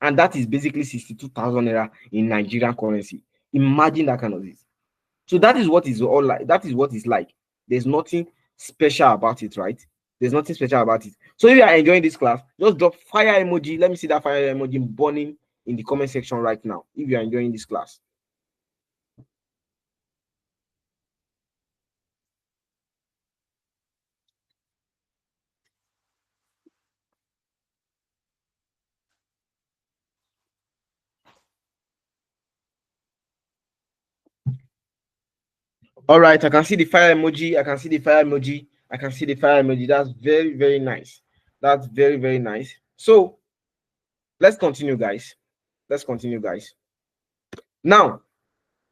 and that is basically 62,000 naira in Nigerian currency. Imagine that kind of this. So that is what is all like. That is what it's like. There's nothing special about it, right? There's nothing special about it. So if you are enjoying this class, just drop fire emoji. Let me see that fire emoji burning in the comment section right now if you are enjoying this class. All right, I can see the fire emoji. I can see the fire emoji. I can see the fire emoji. That's very, very nice. That's very, very nice. So let's continue, guys. Let's continue, guys. Now,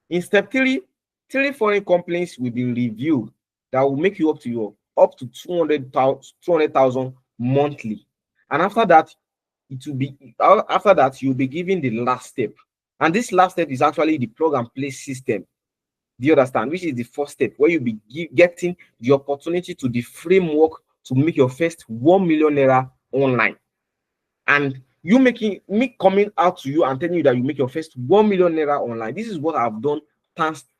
in step 3, 3 foreign companies will be reviewed that will make you up to 200,000 monthly. And after that, you'll be given the last step. And this last step is actually the plug and play system. Do you understand? Which is the first step, where you'll be getting the opportunity to the framework to make your first 1 million naira online. And me coming out to you and telling you that you make your first 1 million naira online. This is what I've done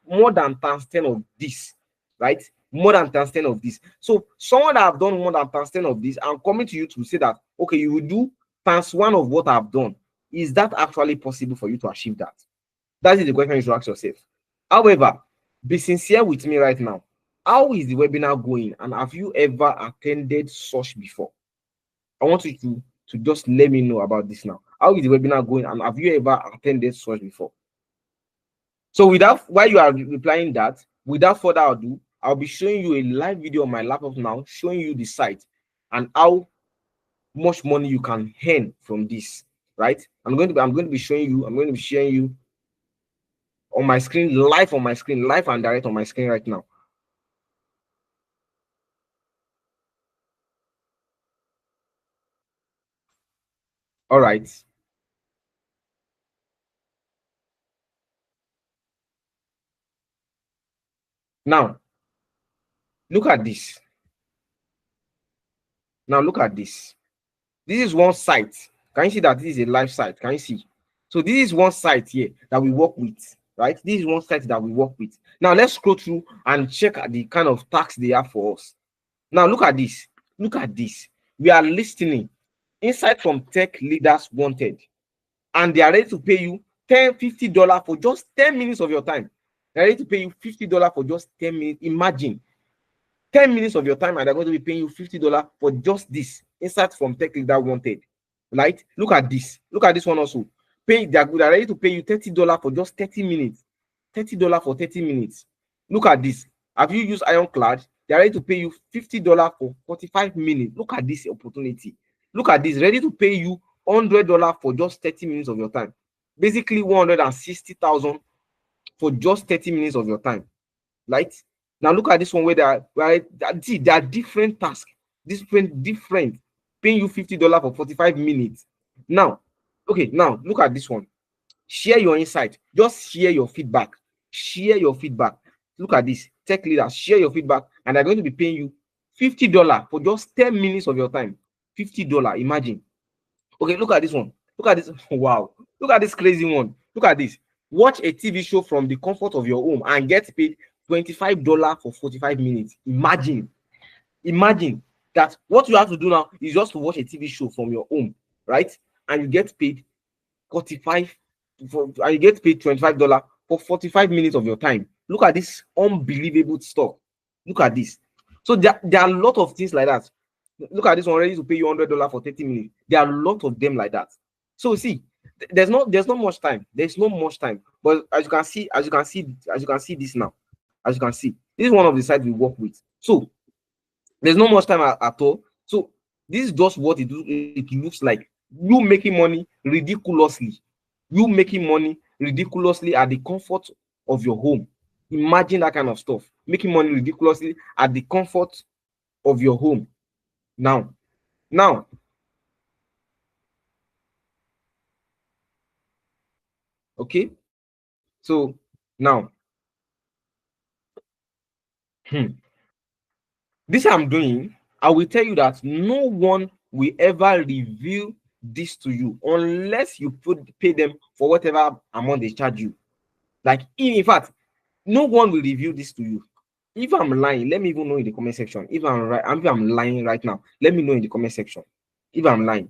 more than times 10 of this, right? More than times 10 of this. So someone that have done more than times 10 of this, I'm coming to you to say that, okay, you will do times 1 of what I've done. Is that actually possible for you to achieve that? That is the question you should ask yourself. However, be sincere with me right now. How is the webinar going, and have you ever attended such before? I want you to just let me know about this now. How is the webinar going, and have you ever attended such before? So while you are replying that, without further ado, I'll be showing you a live video on my laptop now, showing you the site and how much money you can earn from this, right? I'm going to be showing you, I'm going to be sharing you on my screen, live and direct on my screen right now. All right. Now, look at this. Now, look at this. This is one site. Can you see that this is a live site? Can you see? So this is one site here that we work with, right? This is one site that we work with. Now, let's scroll through and check the kind of tax they have for us. Now, look at this. Look at this. We are listening. Insight from tech leaders wanted, and they are ready to pay you $50 for just 10 minutes of your time. They're ready to pay you $50 for just 10 minutes. Imagine 10 minutes of your time, and they're going to be paying you $50 for just this. Insight from tech leader wanted. Right? Look at this. Look at this one also. They're ready to pay you $30 for just 30 minutes. $30 for 30 minutes. Look at this. Have you used Ironclad? They're ready to pay you $50 for 45 minutes. Look at this opportunity. Look at this. Ready to pay you $100 for just 30 minutes of your time. Basically 160,000 for just 30 minutes of your time. Right? Now look at this one where there are different tasks, different, paying you $50 for 45 minutes. Now, okay, now look at this one. Share your insight. Just share your feedback. Share your feedback. Look at this. Tech leaders, share your feedback, and they're going to be paying you $50 for just 10 minutes of your time. $50. Imagine. Okay, look at this one. Look at this. Wow. Look at this crazy one. Look at this. Watch a TV show from the comfort of your home and get paid $25 for 45 minutes. Imagine that what you have to do now is just to watch a TV show from your home, right? And you get paid 45 and you get paid $25 for 45 minutes of your time. Look at this unbelievable stuff. Look at this. So there are a lot of things like that. Look at this one, ready to pay you $100 for 30 minutes. There are a lot of them like that. So see, there's not much time. There's not much time. But as you can see this now. As you can see, this is one of the sites we work with. So there's not much time at all. So this is just what it looks like. You making money ridiculously. You making money ridiculously at the comfort of your home. Imagine that kind of stuff. Making money ridiculously at the comfort of your home. Now, okay. So now, this I'm doing, I will tell you that no one will ever reveal this to you unless you pay them for whatever amount they charge you. Like, in fact, no one will reveal this to you. If I'm lying, let me even know in the comment section. If I'm lying right now, let me know in the comment section if I'm lying.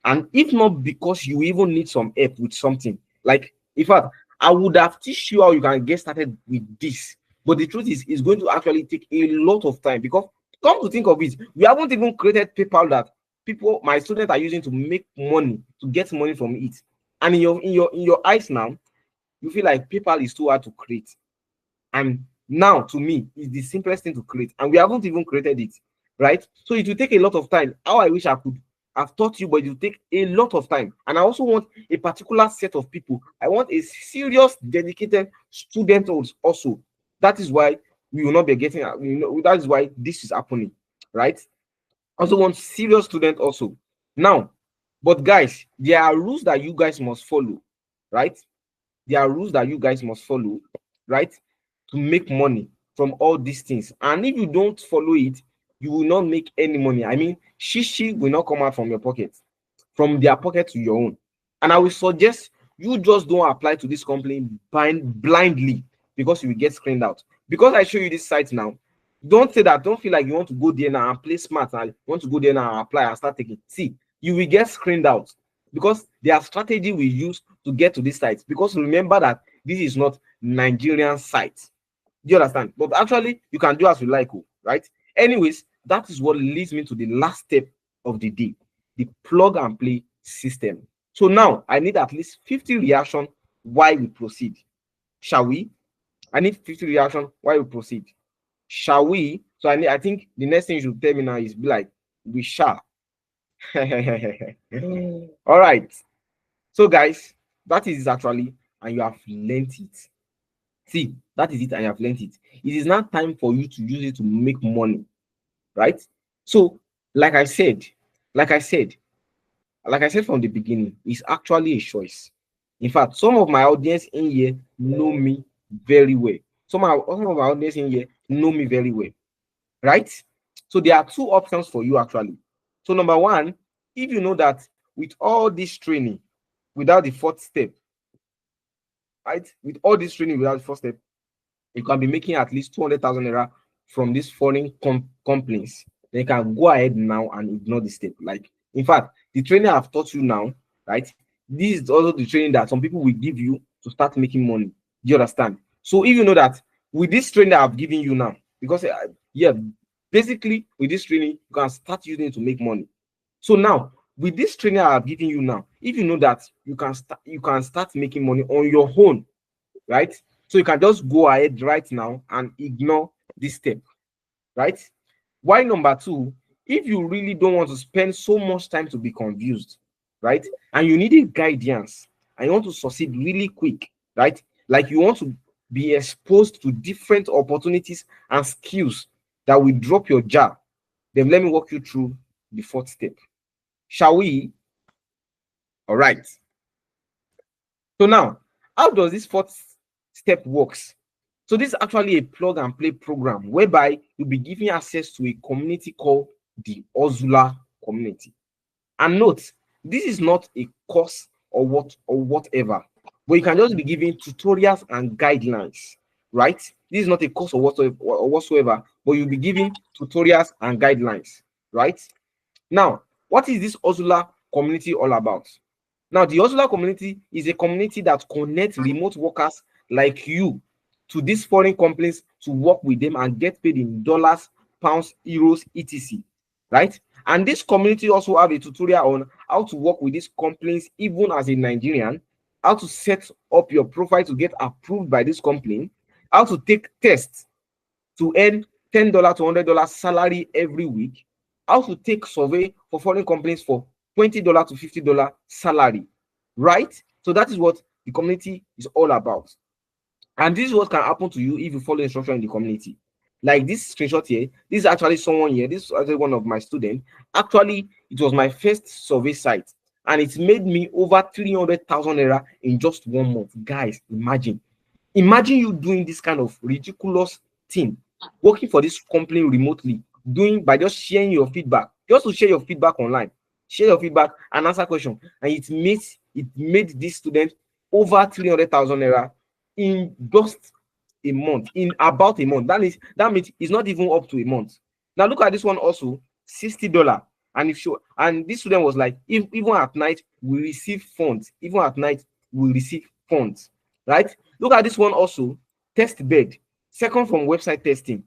And if not, because you even need some help with something, like, in fact, I would have teach you how you can get started with this. But the truth is, it's going to actually take a lot of time, because come to think of it, we haven't even created PayPal that my students are using to make money, to get money from it. And in your eyes now, you feel like PayPal is too hard to create. And now, to me, it's the simplest thing to create, and we haven't even created it, right? So it will take a lot of time. How I wish I could have taught you, but it will take a lot of time. And I also want a particular set of people. I want a serious, dedicated student also. That is why we will not be getting, that is why this is happening, right? I also want serious students also. Now, but guys, there are rules that you guys must follow, right? There are rules that you guys must follow, right, to make money from all these things. And if you don't follow it, you will not make any money. I mean, shishi will not come out from your pocket, from their pocket to your own. And I will suggest you just don't apply to this company blindly, because you will get screened out. Because I show you this site now, don't feel like you want to go there now and play smart and want to go there now and apply and start taking. See, you will get screened out, because their strategy we use to get to this site. Because remember that this is not Nigerian site. Do you understand? But actually, you can do as you like, right? Anyways, that is what leads me to the last step of the day, the plug and play system. So now I need at least 50 reactions while we proceed. Shall we? I need 50 reactions while we proceed. Shall we? So I think the next thing you should tell me now is be like, we shall. All right. So guys, that is actually, and you have learned it. See, that is it, and you have learned it. It is now time for you to use it to make money, right? So, like I said from the beginning, it's actually a choice. In fact, some of my audience in here know me very well. Some of my audience in here know me very well, right? So there are two options for you actually. So number one, if you know that with all this training, without the fourth step, right? With all this training without the first step, you can be making at least 200,000 naira from these foreign companies. Then you can go ahead now and ignore the step. Like, In fact, the training I've taught you now, right? This is also the training that some people will give you to start making money. Do you understand? So if you know that with this training that I've given you now, because yeah, basically with this training, you can start using it to make money. So now with this training I've given you now, if you know that you can start making money on your own, right? So you can just go ahead right now and ignore this step, right? Why number two, if you really don't want to spend so much time to be confused, right? And you need a guidance and you want to succeed really quick, right? Like you want to be exposed to different opportunities and skills that will drop your jaw, then let me walk you through the fourth step. Shall we? All right. So now, how does this fourth step works? So this is actually a plug and play program whereby you'll be given access to a community called the Ozula community. And note, this is not a course or whatever, but you can just be given tutorials and guidelines, right? This is not a course or whatsoever, but you'll be given tutorials and guidelines, right? Now, what is this Ozula community all about? Now, the Ozula community is a community that connects remote workers like you to these foreign companies to work with them and get paid in dollars, pounds, euros, etc. Right? And this community also have a tutorial on how to work with these companies, even as a Nigerian, how to set up your profile to get approved by this company, how to take tests to earn $10 to $100 salary every week, how to take survey for foreign companies for $20 to $50 salary, right? So that is what the community is all about. And this is what can happen to you if you follow instruction in the community. Like this screenshot here, this is actually someone here. This is actually one of my students. Actually, it was my first survey site, and it made me over 300,000 naira in just 1 month. Guys, imagine you doing this kind of ridiculous thing, working for this company remotely, doing by just sharing your feedback, just to share your feedback online, share your feedback and answer questions, and it made this student over 300,000 naira in just a month, in about a month. That means it's not even up to a month. Now look at this one also, $60. And this student was like, even at night we receive funds, even at night we receive funds, right? Look at this one also, test bed, second from website testing.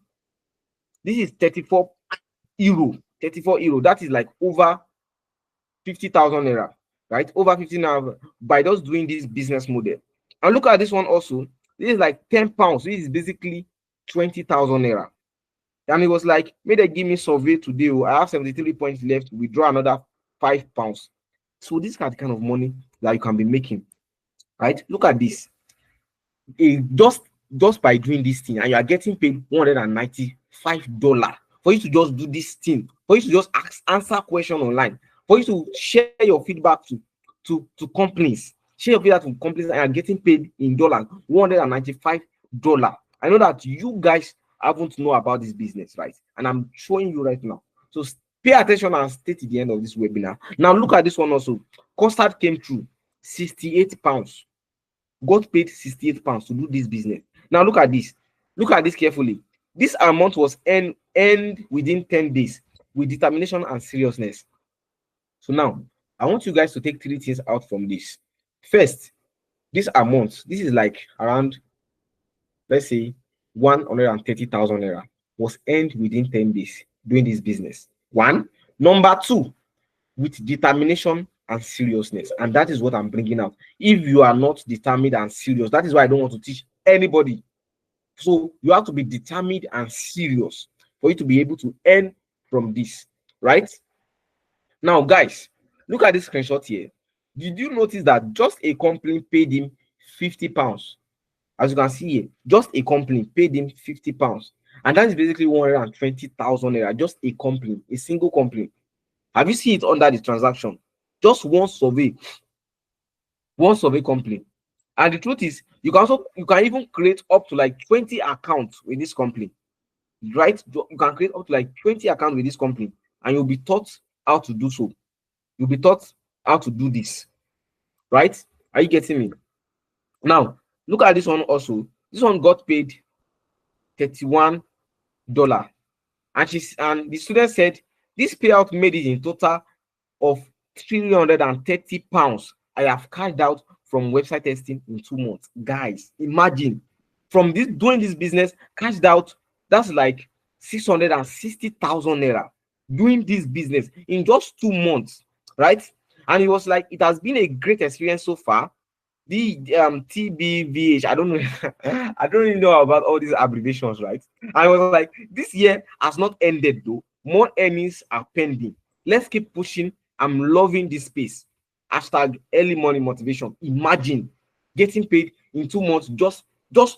This is 34 euro. 34 euro. That is like over 50,000 naira, right? Over 50 naira by just doing this business model. And look at this one also. This is like 10 pounds. This is basically 20,000 naira. And it was like, may they give me survey today. I have 73 points left. Withdraw another 5 pounds. So this is the kind of money that you can be making, right? Look at this. Just by doing this thing, and you are getting paid $195 for you to just do this thing, for you to just answer question online, for you to share your feedback to companies, share your feedback to companies, and you're getting paid in dollars, $195. I know that you guys haven't know about this business, right? And I'm showing you right now. So pay attention and stay to the end of this webinar. Now look at this one also. Custard came through, 68 pounds. Got paid 68 pounds to do this business. Now look at this. Look at this carefully. This amount was earned within 10 days with determination and seriousness. So now I want you guys to take 3 things out from this. First, this amount, this is like around, let's say, 130,000 naira was earned within 10 days doing this business. One. Number two, with determination and seriousness. And that is what I'm bringing out. If you are not determined and serious, that is why I don't want to teach anybody. So you have to be determined and serious for you to be able to earn from this, right? Now, guys, look at this screenshot here. Did you notice that just a company paid him 50 pounds? As you can see here, just a company paid him 50 pounds. And that is basically 120,000 naira. Just a company, a single company. Have you seen it under the transaction? Just one survey company. And the truth is, you can even create up to like 20 accounts with this company, right? You can create up to like 20 accounts with this company, and you'll be taught how to do so. You'll be taught how to do this, right? Are you getting me? Now, look at this one also. This one got paid $31. And the student said this payout made it in total of £330 I have cashed out from website testing in 2 months. Guys, imagine from this doing this business, cashed out, that's like 660,000 naira doing this business in just 2 months, right? And it was like it has been a great experience so far. The TBVH, I don't know, I don't really know about all these abbreviations, right? I was like, this year has not ended though. More earnings are pending. Let's keep pushing. I'm loving this space. Hashtag early morning motivation. Imagine getting paid in 2 months, just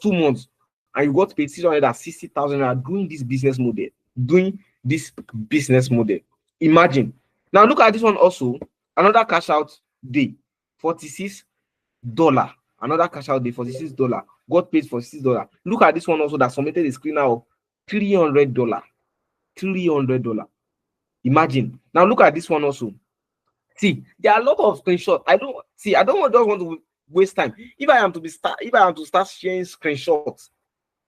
2 months, and you got paid 660,000 doing this business model. Doing this business model. Imagine. Now look at this one also. Another cash out day, $46. Another cash out day, $46. Got paid for $6. Look at this one also that submitted a screener of $300. $300. Imagine. Now look at this one also. See, there are a lot of screenshots. I don't just want to waste time. If I am to start sharing screenshots,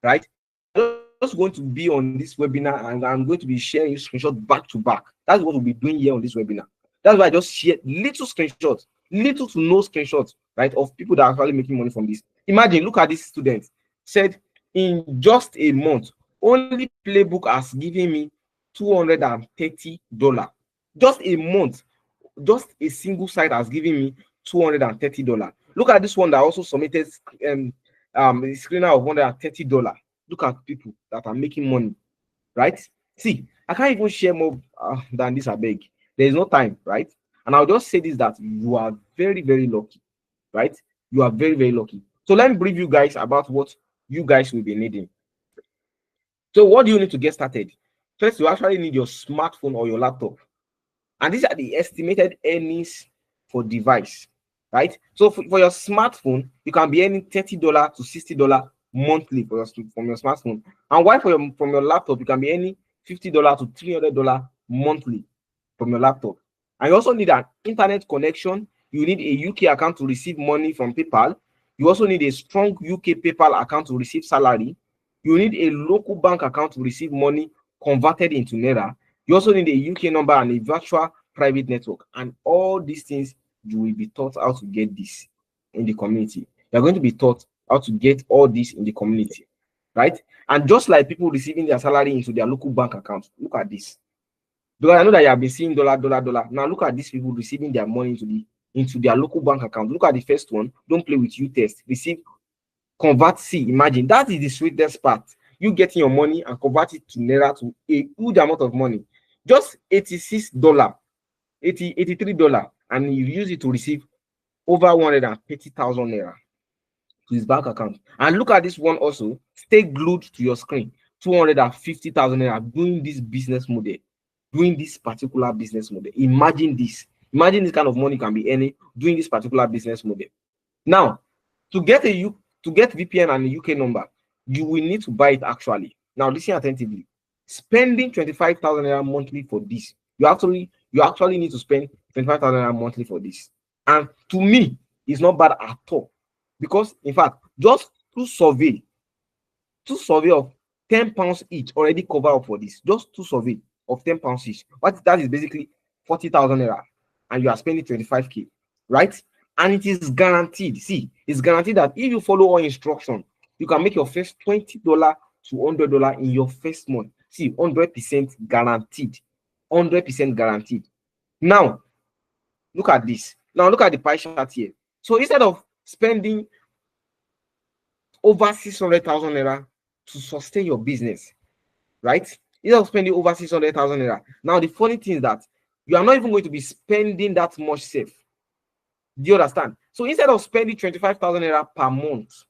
right? I'm just going to be on this webinar and I'm going to be sharing screenshots back to back. That's what we'll be doing here on this webinar. That's why I just share little screenshots, little to no screenshots, right, of people that are actually making money from this. Imagine, look at this student. Said in just a month, only Playbook has given me $230. Just a month, just a single site has given me $230. Look at this one that also submitted a screener of $130. Look at people that are making money, right? See, I can't even share more than this. I beg. There is no time, right? And I'll just say this, that you are very, very lucky, right? You are very, very lucky. So let me brief you guys about what you guys will be needing. So what do you need to get started? First, you actually need your smartphone or your laptop. And these are the estimated earnings for device, right? So for your smartphone, you can be earning $30 to $60 monthly from your smartphone. And while from your laptop, you can be earning $50 to $300 monthly from your laptop. And you also need an internet connection. You need a UK account to receive money from PayPal. You also need a strong UK PayPal account to receive salary. You need a local bank account to receive money converted into Naira. You also need a UK number and a virtual private network. And all these things, you will be taught how to get this in the community. You're going to be taught how to get all this in the community, right? And just like people receiving their salary into their local bank accounts, look at this. Because I know that you have been seeing dollar, dollar, dollar. Now look at these people receiving their money into their local bank account. Look at the first one. Don't play with you test. Receive, convert, see. Imagine that is the sweetest part. You getting your money and convert it to Naira, to a huge amount of money. Just $86, $83, and you use it to receive over 130,000 Naira to his bank account. And look at this one also. Stay glued to your screen. 250,000 Naira doing this business model. Doing this particular business model. Imagine this. Imagine this kind of money you can be earning doing this particular business model. Now, to get VPN and a UK number, you will need to buy it actually. Now, listen attentively. Spending 25,000 naira monthly for this. You actually need to spend 25,000 naira monthly for this. And to me, it's not bad at all. Because in fact, just two survey of £10 each already cover up for this. Just two survey of £10 each. What that is basically 40,000 naira, and you are spending 25k, right? And it is guaranteed. See, it's guaranteed that if you follow all instructions, you can make your first $20 to $100 in your first month. See, 100% guaranteed. 100% guaranteed. Now, look at this. Now, look at the pie chart here. So instead of spending over 600,000 naira to sustain your business, right? Instead of spending over 600,000 naira. Now, the funny thing is that you are not even going to be spending that much safe. Do you understand? So instead of spending 25,000 naira per month,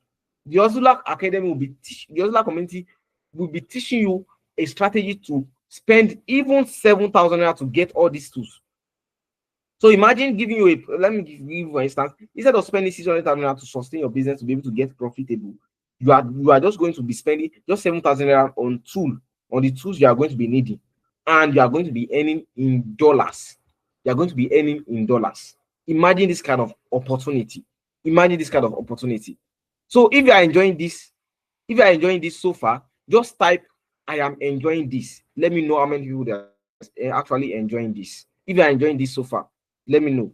the Ozula Academy will be the Ozula community will be teaching you a strategy to spend even 7,000 naira to get all these tools. So imagine giving you let me give you for instance, instead of spending 600,000 naira to sustain your business to be able to get profitable, you are just going to be spending just 7,000 naira on the tools you are going to be needing, and you are going to be earning in dollars. You are going to be earning in dollars. Imagine this kind of opportunity. Imagine this kind of opportunity. So if you are enjoying this, so far, just type "I am enjoying this." Let me know how many people that are actually enjoying this. If you are enjoying this so far, Let me know.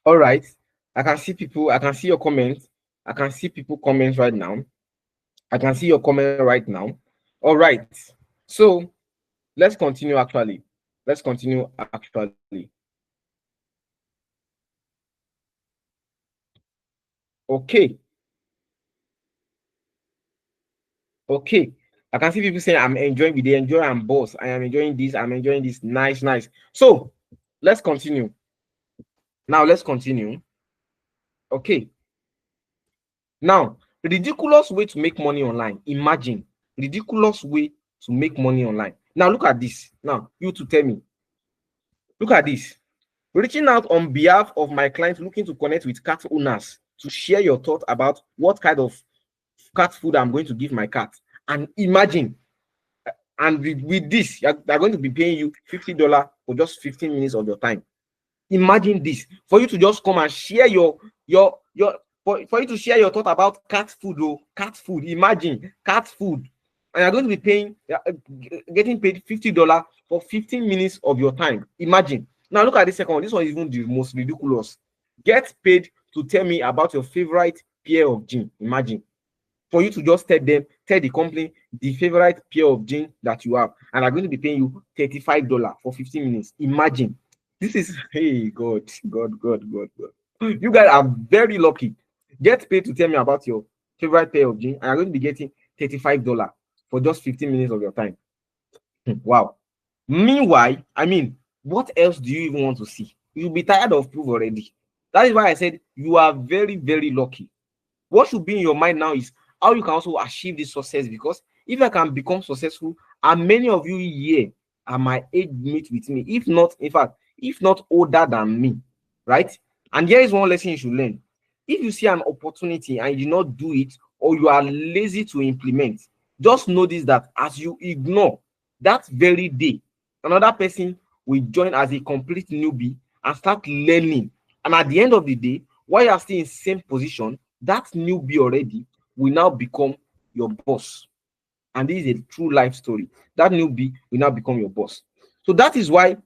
All right. I can see people. I can see your comments. I can see people comments right now. I can see your comment right now. All right. So let's continue actually. Let's continue actually. Okay. Okay. I can see people saying I'm enjoying with the enjoy and boss. I am enjoying this. I'm enjoying this. Nice, nice. So let's continue. Now let's continue. Okay. Now, ridiculous way to make money online. Imagine ridiculous way to make money online. Now look at this. Now you to tell me. Look at this. Reaching out on behalf of my clients looking to connect with cat owners to share your thoughts about what kind of cat food I'm going to give my cat. And imagine, and with this, they're going to be paying you $50 for just 15 minutes of your time. Imagine this for you to just come and share your for you to share your thought about cat food. Oh, cat food. Imagine cat food, and you're going to be paying, getting paid $50 for 15 minutes of your time. Imagine. Now look at this second one. This one is even the most ridiculous. Get paid to tell me about your favorite pair of jeans. Imagine. For you to just tell the company the favorite pair of jeans that you have, and are going to be paying you $35 for 15 minutes. Imagine. This is, hey, God, God, God, God, God. You guys are very lucky. Get paid to tell me about your favorite pair of jeans, and you're going to be getting $35 for just 15 minutes of your time. Wow. Meanwhile, I mean, what else do you even want to see? You'll be tired of proof already. That is why I said you are very, very lucky. What should be in your mind now is how you can also achieve this success, because if I can become successful, and many of you here are my age mate with me, if not, in fact, if not older than me, right? And here is one lesson you should learn. If you see an opportunity and you do not do it, or you are lazy to implement, just notice that as you ignore that very day, another person will join as a complete newbie and start learning. And at the end of the day, while you are still in same position, that newbie already will now become your boss. And this is a true life story. That newbie will now become your boss. So that is why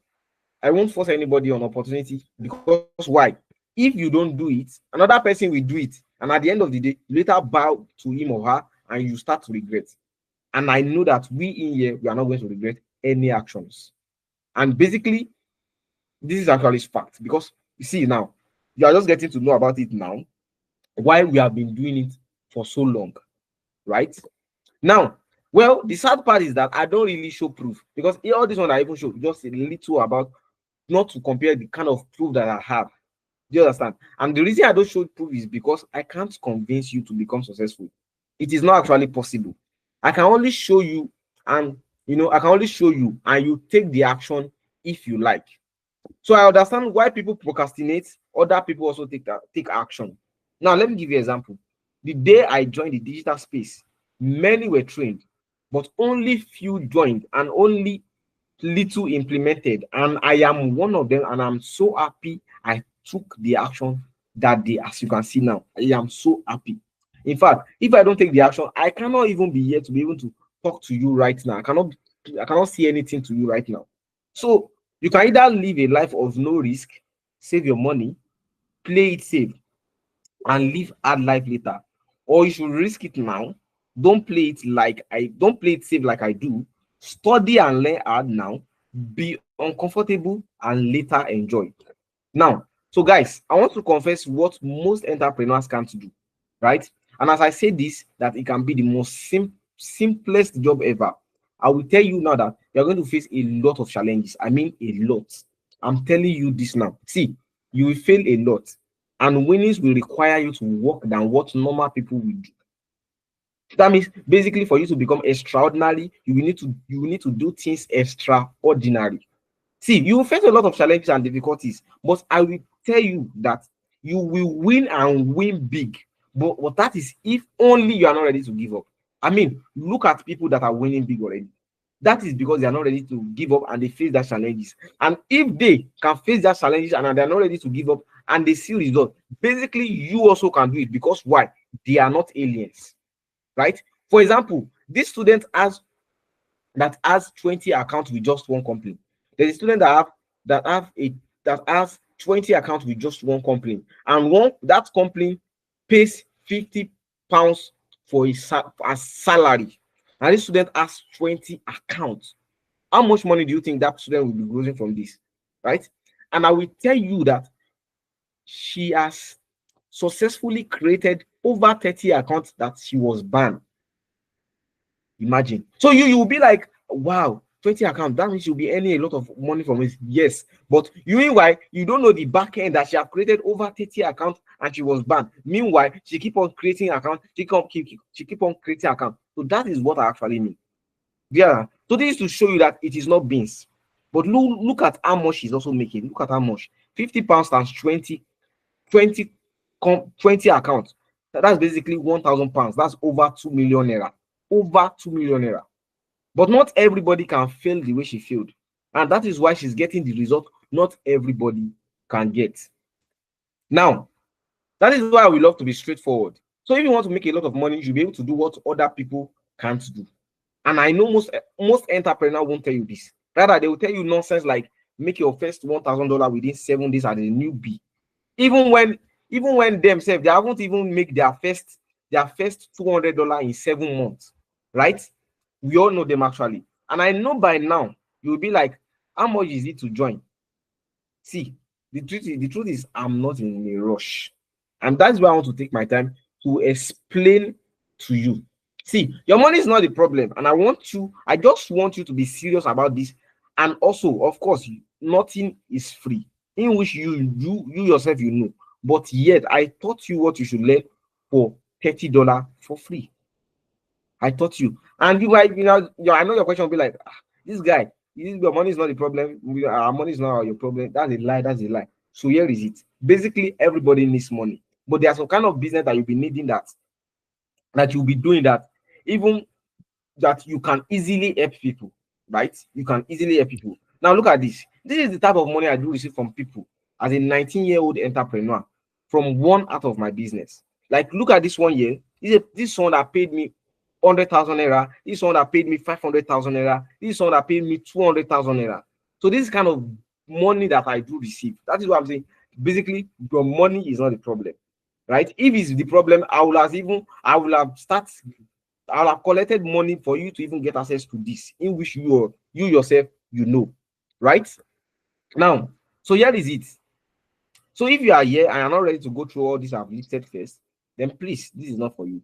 I won't force anybody on opportunity, because why? If you don't do it, another person will do it. And at the end of the day, you later bow to him or her and you start to regret. And I know that we in here, we are not going to regret any actions. And basically, this is actually fact, because you see now, you are just getting to know about it now, why we have been doing it for so long, right? Now, well, the sad part is that I don't really show proof, because all this one I even show just a little about, not to compare the kind of proof that I have. Do you understand? And the reason I don't show proof is because I can't convince you to become successful. It is not actually possible. I can only show you, and I can only show you, and you take the action if you like. So I understand why people procrastinate. Other people also take action. Now, let me give you an example. The day I joined the digital space, many were trained, but only few joined, and only little implemented. And I am one of them, and I'm so happy I took the action that day. As you can see now, I am so happy. In fact, if I don't take the action, I cannot even be here to be able to talk to you right now. I cannot see anything to you right now. So you can either live a life of no risk, save your money, play it safe, and live hard life later. Or you should risk it now. Don't play it safe like I do. Study and learn hard now. Be uncomfortable and later enjoy. Now, so guys, I want to confess what most entrepreneurs can't do, right? And as I say this, that it can be the most simplest job ever. I will tell you now that you're going to face a lot of challenges. I mean, a lot. I'm telling you this now. See, you will fail a lot, and winnings will require you to work than what normal people will do. That means basically for you to become extraordinary, you will need to do things extraordinary. See, you will face a lot of challenges and difficulties, but I will tell you that you will win and win big. But that is if only you are not ready to give up. I mean, look at people that are winning big already. That is because they are not ready to give up and they face their challenges. And if they can face their challenges and they are not ready to give up and they see results, basically you also can do it because why? They are not aliens, right? For example, this student has 20 accounts with just one company. There's a student that has 20 accounts with just one company, and that company pays 50 pounds for a salary, and this student has 20 accounts. How much money do you think that student will be losing from this, right? And I will tell you that she has successfully created over 30 accounts that she was banned. Imagine. So you will be like, wow, 20 accounts. That means you'll be earning a lot of money from it. Yes. But meanwhile, you don't know the back end that she has created over 30 accounts and she was banned. Meanwhile, she keep on creating accounts. She keep on creating accounts. So that is what I actually mean. Yeah. So this is to show you that it is not beans. But look at how much she's also making. Look at how much. 50 pounds times 20 20 accounts. That's basically 1,000 pounds. That's over 2 million naira. Over 2 million naira. But not everybody can fail the way she failed. And that is why she's getting the result not everybody can get. Now, that is why we love to be straightforward. So if you want to make a lot of money, you'll be able to do what other people can't do. And I know most entrepreneurs won't tell you this. Rather, they will tell you nonsense like make your first $1,000 within 7 days as a newbie. Even when themselves they haven't even make their first $200 in 7 months, right? We all know them actually, and I know by now you'll be like, how much is it to join? See, the truth is I'm not in a rush, and that's why I want to take my time to explain to you. See, your money is not the problem, and I just want you to be serious about this. And also, of course, nothing is free, in which you yourself you know. But yet, I taught you what you should learn for $30 for free. I taught you, and you might, I know your question will be like, this guy, your money is not the problem. Our money is not your problem. That's a lie. That's a lie. So here is it. Basically, everybody needs money, but there's some kind of business that you'll be needing that you'll be doing that, even that you can easily help people, right? You can easily help people. Now look at this. This is the type of money I do receive from people as a 19-year-old entrepreneur from one out of my business. Like, look at this one year. This one that paid me 100,000 naira. This one that paid me 500,000 naira. This one that paid me 200,000 naira. So this is kind of money that I do receive. That is what I'm saying. Basically, your money is not the problem, right? If it's the problem, I will have collected money for you to even get access to this, in which you yourself right? Now, so here is it. So if you are here and are not ready to go through all this I've listed first, then please, this is not for you.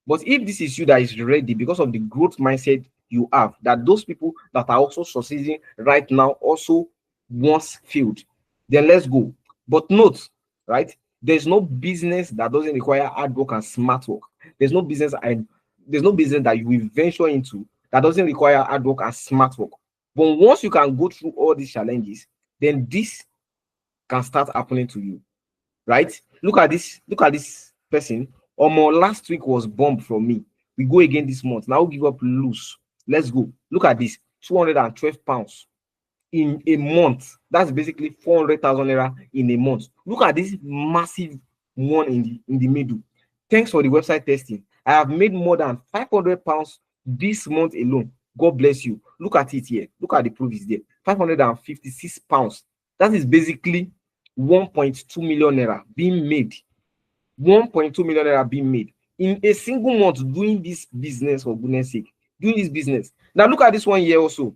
But if this is you that is ready because of the growth mindset you have, that those people that are also succeeding right now also once failed, then let's go. But note, right? There's no business that doesn't require hard work and smart work. There's no business that you will venture into that doesn't require hard work and smart work. But once you can go through all these challenges, then this can start happening to you, right? Look at this person. Last week was bombed from me. We go again this month. Now give up, lose. Let's go. Look at this, 212 pounds in a month. That's basically 400,000 naira in a month. Look at this massive one in the middle. Thanks for the website testing. I have made more than 500 pounds this month alone. God bless you. Look at it here. Look at the proof is there. 556 pounds. That is basically 1.2 million naira being made. 1.2 million naira being made in a single month doing this business, for goodness sake. Doing this business. Now look at this one here also.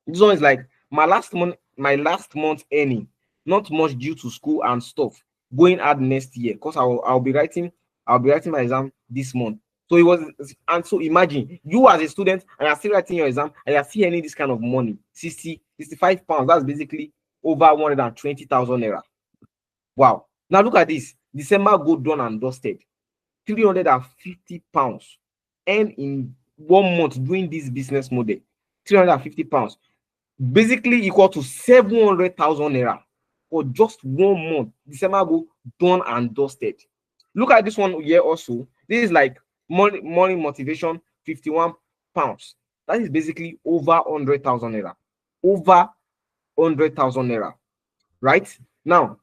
This one is like my last month earning, not much due to school and stuff. Going hard next year because I'll be writing my exam this month. So it was, and so imagine you as a student and you're still writing your exam and you're still earning this kind of money, 65 pounds. That's basically over 120,000 naira. Wow. Now look at this. December go done and dusted. 350 pounds. And in 1 month doing this business model, 350 pounds. Basically equal to 700,000 naira for just 1 month. December go done and dusted. Look at this one here also. This is like morning motivation, 51 pounds. That is basically over 100,000 naira. Over 100,000 naira. Right? Now,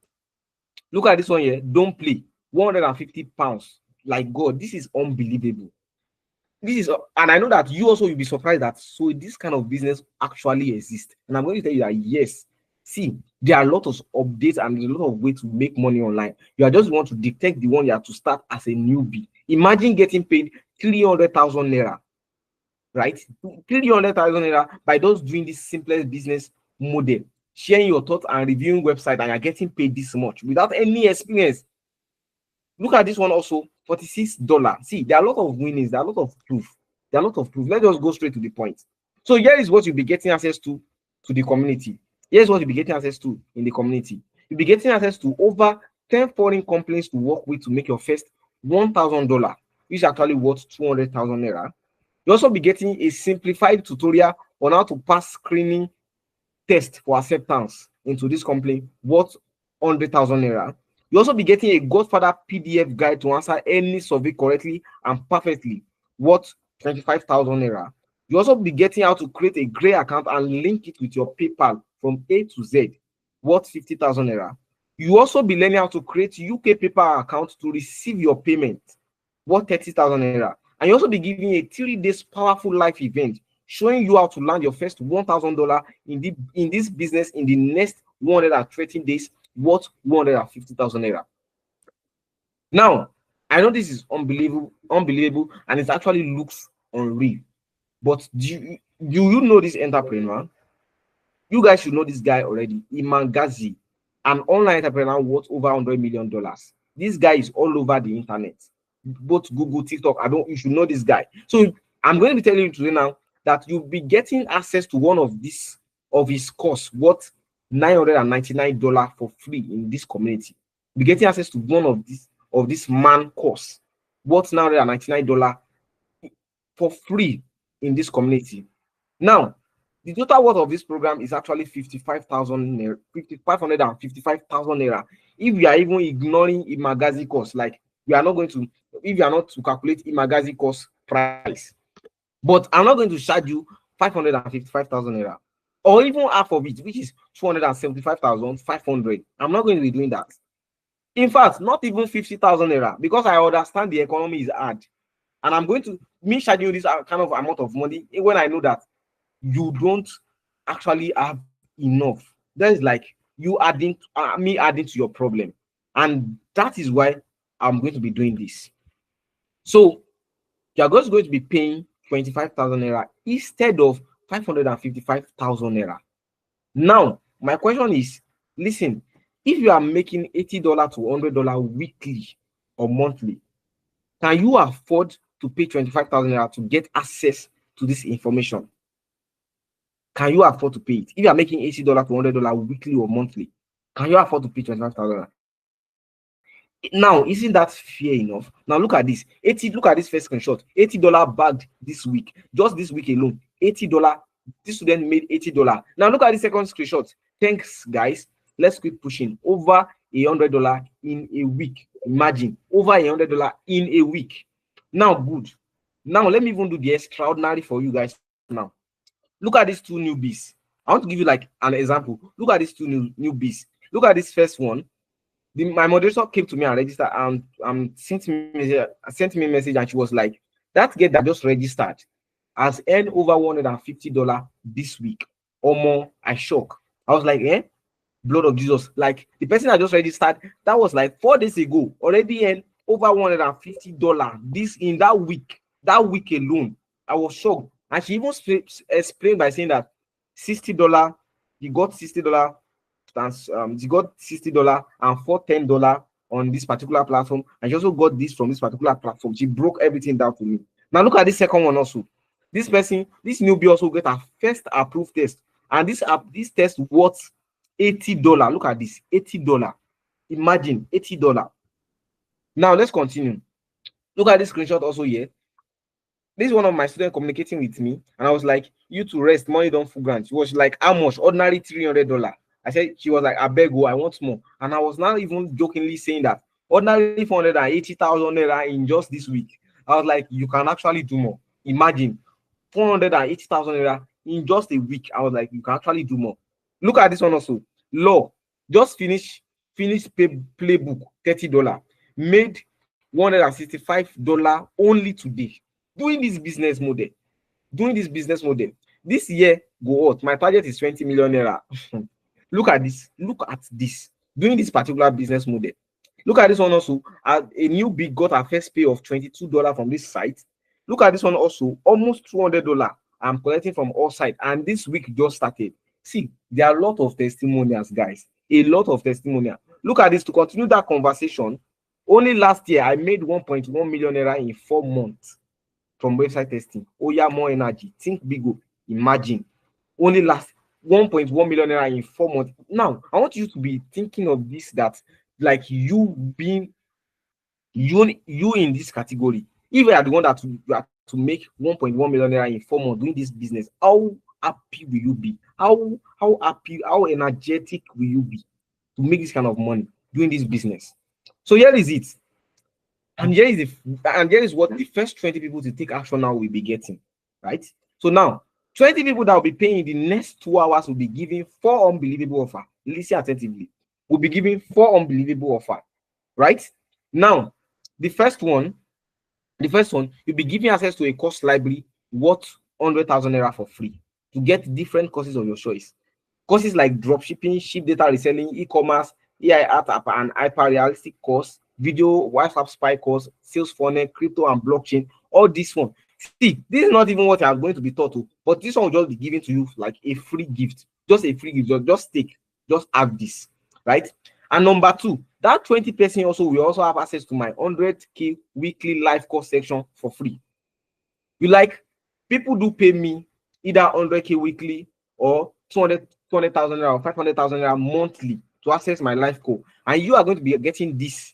look at this one here. Don't play. 150 pounds. Like God, this is unbelievable. This is, and I know that you also will be surprised that so this kind of business actually exists. And I'm going to tell you that yes, see, there are a lot of updates and a lot of ways to make money online. You are just want to detect the one you have to start as a newbie. Imagine getting paid 300,000 naira, right? 300,000 naira by just doing this simplest business model, sharing your thoughts and reviewing website, and you're getting paid this much without any experience. Look at this one also, $46. See, there are a lot of winnings, there are a lot of proof. There are a lot of proof. Let's just go straight to the point. So here is what you'll be getting access to the community. Here's what you'll be getting access to in the community. You'll be getting access to over 10 foreign companies to work with to make your first $1,000, which is actually worth 200,000 naira. You'll also be getting a simplified tutorial on how to pass screening test for acceptance into this company worth 100,000 naira. You also be getting a Godfather PDF guide to answer any survey correctly and perfectly worth 25,000 naira. You also be getting how to create a gray account and link it with your PayPal from A to Z worth 50,000 naira. You also be learning how to create UK PayPal account to receive your payment worth 30,000 naira. And you also be giving a 3 days powerful live event showing you how to land your first $1,000 in this business in the next 130 days worth 150,000 naira. Now, I know this is unbelievable, and it actually looks unreal. But do you know this entrepreneur? You guys should know this guy already. Imangazi, an online entrepreneur worth over $100 million. This guy is all over the internet, both Google, TikTok. You should know this guy. So I'm going to be telling you today now that you'll be getting access to one of his course worth $999 for free in this community. You'll be getting access to one of this man course worth $999 for free in this community. Now, the total worth of this program is actually 55,000 naira, 555,000 naira. If you are even ignoring Imagazi course, like we are not going to, if you are not to calculate Imagazi course price, but I'm not going to charge you 555,000 naira, or even half of it, which is 275,500. I'm not going to be doing that. In fact, not even 50,000 naira, because I understand the economy is hard, and I'm going to charging you this kind of amount of money when I know that you don't actually have enough. That is like you adding me adding to your problem, and that is why I'm going to be doing this. So you're just going to be paying 25,000 naira instead of 555,000 naira. Now, my question is, listen, if you are making $80 to $100 weekly or monthly, can you afford to pay 25,000 naira to get access to this information? Can you afford to pay it? If you are making $80 to $100 weekly or monthly, can you afford to pay 25,000? Now, isn't that fair enough? Now look at this. Look at this first screenshot. $80 bagged this week. Just this week alone. $80. This student made $80. Now look at the second screenshot. Thanks, guys. Let's keep pushing. Over $100 in a week. Imagine over $100 in a week. Now, good. Now let me even do the extraordinary for you guys now. Look at these two newbies. I want to give you like an example. Look at these two newbies. Look at this first one. My moderator came to me and registered and sent me a message, and she was like, that girl that just registered has earned over $150 this week or more. I shock. I was like, blood of Jesus. Like the person that just registered, that was like 4 days ago, already earned over $150 this in that week alone. I was shocked. And she even explained by saying that $60, he got $60, he got $60 and $10 on this particular platform, and she also got this from this particular platform. She broke everything down to me. Now look at this second one also. This person, this newbie also get her first approved test, and this test worth $80. Look at this, $80. Imagine $80. Now let's continue. Look at this screenshot also here. This is one of my students communicating with me, and I was like, "You to rest, money don't full grant." She was like, "How much?" Ordinary $300. I said, she was like, "I beg you, I want more." And I was not even jokingly saying that ordinary 480,000 naira in just this week. I was like, you can actually do more. Imagine 480,000 naira in just a week. I was like, you can actually do more. Look at this one also. Law just finish playbook $30, made $165 only today. Doing this business model, this year go out. My target is 20 million naira. Look at this. Doing this particular business model. Look at this one also. A newbie got her first pay of $22 from this site. Look at this one also. Almost $200 I'm collecting from all sides, and this week just started. See, there are a lot of testimonials, guys. A lot of testimonials. Look at this. To continue that conversation, only last year I made 1.1 million naira in 4 months from website testing. Oh yeah, more energy. Think big. Imagine. Only last 1.1 million naira in 4 months. Now, I want you to be thinking of this, that like you being you in this category. If you are the one that you are to make 1.1 million naira in 4 months doing this business, how happy will you be? How happy, how energetic will you be to make this kind of money doing this business? So here is it. And here is what the first 20 people to take action now will be getting, right? So now, 20 people that will be paying in the next 2 hours will be giving 4 unbelievable offer. Listen attentively. Will be giving 4 unbelievable offer, right? Now, the first one, you'll be giving access to a course library worth 100,000 naira for free to get different courses of your choice. Courses like dropshipping, ship data reselling, e-commerce, AI art app and hyper realistic course, video, WhatsApp spy course, sales funnel, crypto and blockchain. All this one. See, this is not even what you are going to be taught to, but this one will just be given to you like a free gift. Just a free gift. Just take, just have this, right? And number two, that 20% also will also have access to my 100K weekly live course section for free. You like, people do pay me either 100K weekly or 200,000 naira or 500,000 naira monthly to access my live course, and you are going to be getting this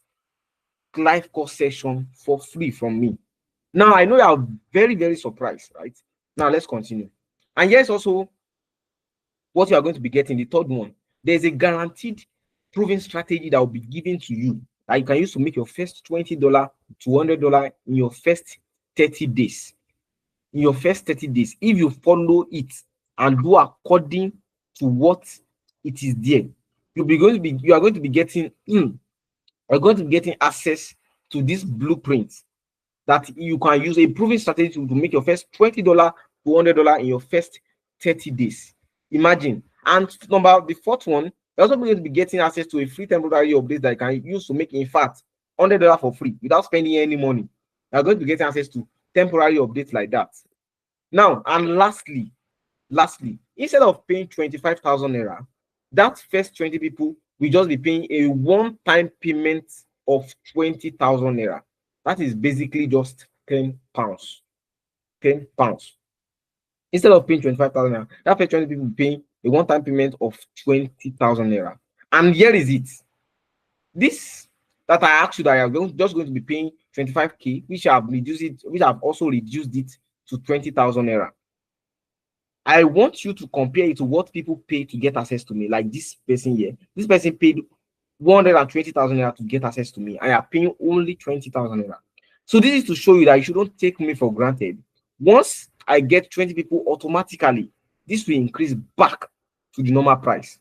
live course session for free from me. Now I know you are very, very surprised, right? Now let's continue. And here's also what you are going to be getting. The third one, there's a guaranteed proven strategy that will be given to you that you can use to make your first $20 to $100 in your first 30 days. In your first 30 days, if you follow it and do according to what it is there, you are going to be getting access to this blueprint that you can use, a proven strategy to make your first $20 to $100 in your first 30 days. Imagine. And the fourth one, you're also going to be getting access to a free temporary update that you can use to make, in fact, $100 for free without spending any money. You're going to be getting access to temporary updates like that. Now, and lastly, instead of paying 25,000 naira, that first 20 people will just be paying a one-time payment of 20,000 naira. That is basically just 10 pounds. 10 pounds. Instead of paying 25,000 naira, that first 20 people will be paying a one-time payment of 20,000 naira. And here is it. This that I asked you that you're just going to be paying 25K, which I've also reduced it to 20,000 naira. I want you to compare it to what people pay to get access to me. Like this person here. This person paid 120,000 naira to get access to me. I am paying only 20,000 naira. So this is to show you that you shouldn't take me for granted. Once I get 20 people, automatically, this will increase back to the normal price.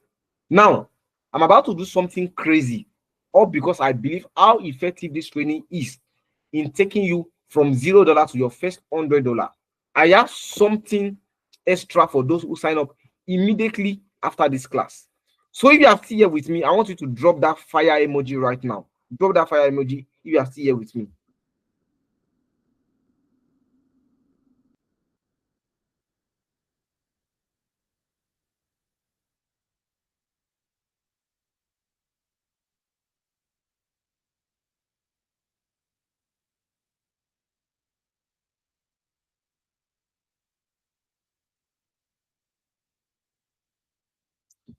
Now, I'm about to do something crazy, all because I believe how effective this training is in taking you from $0 to your first $100. I have something extra for those who sign up immediately after this class. So if you are still here with me, I want you to drop that fire emoji right now. Drop that fire emoji if you are still here with me.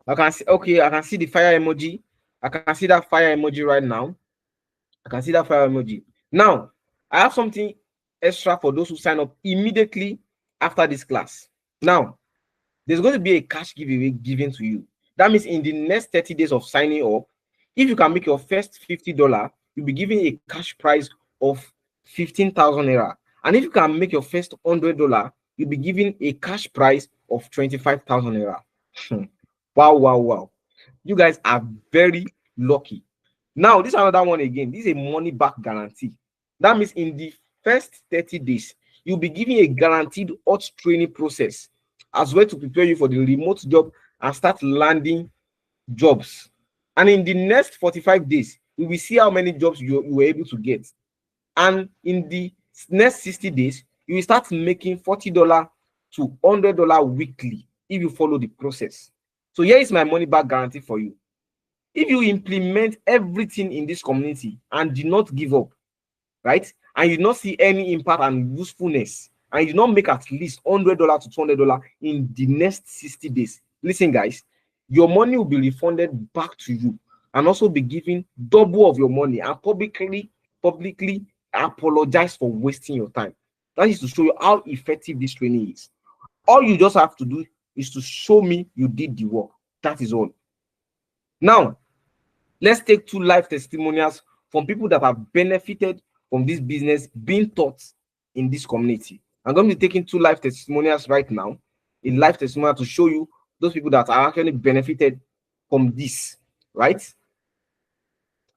I can see, okay, I can see the fire emoji. I can see that fire emoji right now. I can see that fire emoji. Now, I have something extra for those who sign up immediately after this class. Now, there's going to be a cash giveaway given to you. That means in the next 30 days of signing up, if you can make your first $50, you'll be given a cash prize of 15,000 naira. And if you can make your first $100, you'll be given a cash prize of 25,000 naira. Wow, wow, wow. You guys are very lucky. Now, this is another one again. This is a money back guarantee. That means in the first 30 days, you'll be given a guaranteed hot training process as well to prepare you for the remote job and start landing jobs. And in the next 45 days, we will see how many jobs you were able to get. And in the next 60 days, you will start making $40 to $100 weekly if you follow the process. So here is my money back guarantee for you. If you implement everything in this community and do not give up, right, and you do not see any impact and usefulness, and you do not make at least $100 to $200 in the next 60 days, listen, guys, your money will be refunded back to you and also be given double of your money and publicly apologize for wasting your time. That is to show you how effective this training is. All you just have to do is to show me you did the work. That is all. Now, let's take 2 live testimonials from people that have benefited from this business being taught in this community. I'm going to be taking 2 live testimonials right now. A live testimonial to show you those people that are actually benefited from this, right?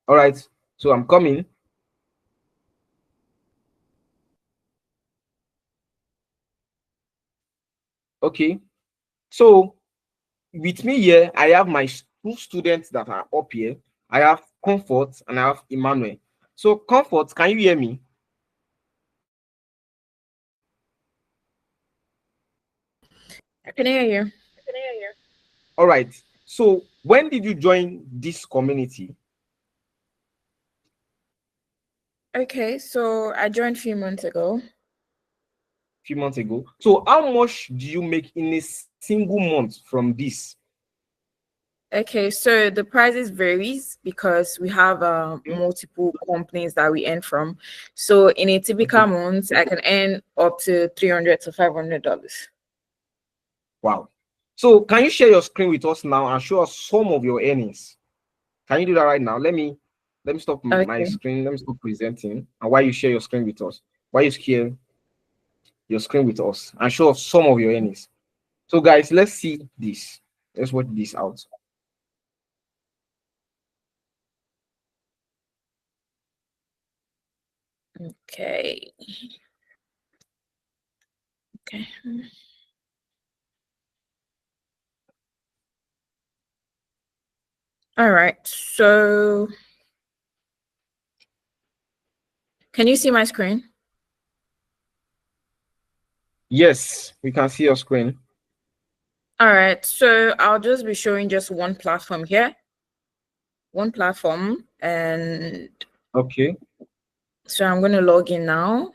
All right. So I'm coming. Okay. So with me here, I have my 2 students that are up here. I have Comfort and I have Emmanuel. So Comfort, can you hear me? I can hear you. All right. So when did you join this community? Okay, so I joined a few months ago. Few months ago. So how much do you make in a single month from this? Okay, so the prices varies because we have Okay. multiple companies that we earn from. So in a typical Okay. month, I can earn up to $300 to $500. Wow. So can you share your screen with us now and show us some of your earnings? Can you do that right now? Let me stop my Okay. screen. Let me stop presenting. And while you share your screen with us, while you share your screen with us and show us some of your earnings. So guys, let's see this. Let's work this out. Okay. Okay. All right. So can you see my screen? Yes, we can see your screen. All right. So I'll just be showing just one platform here. One platform. And Okay. so I'm going to log in now.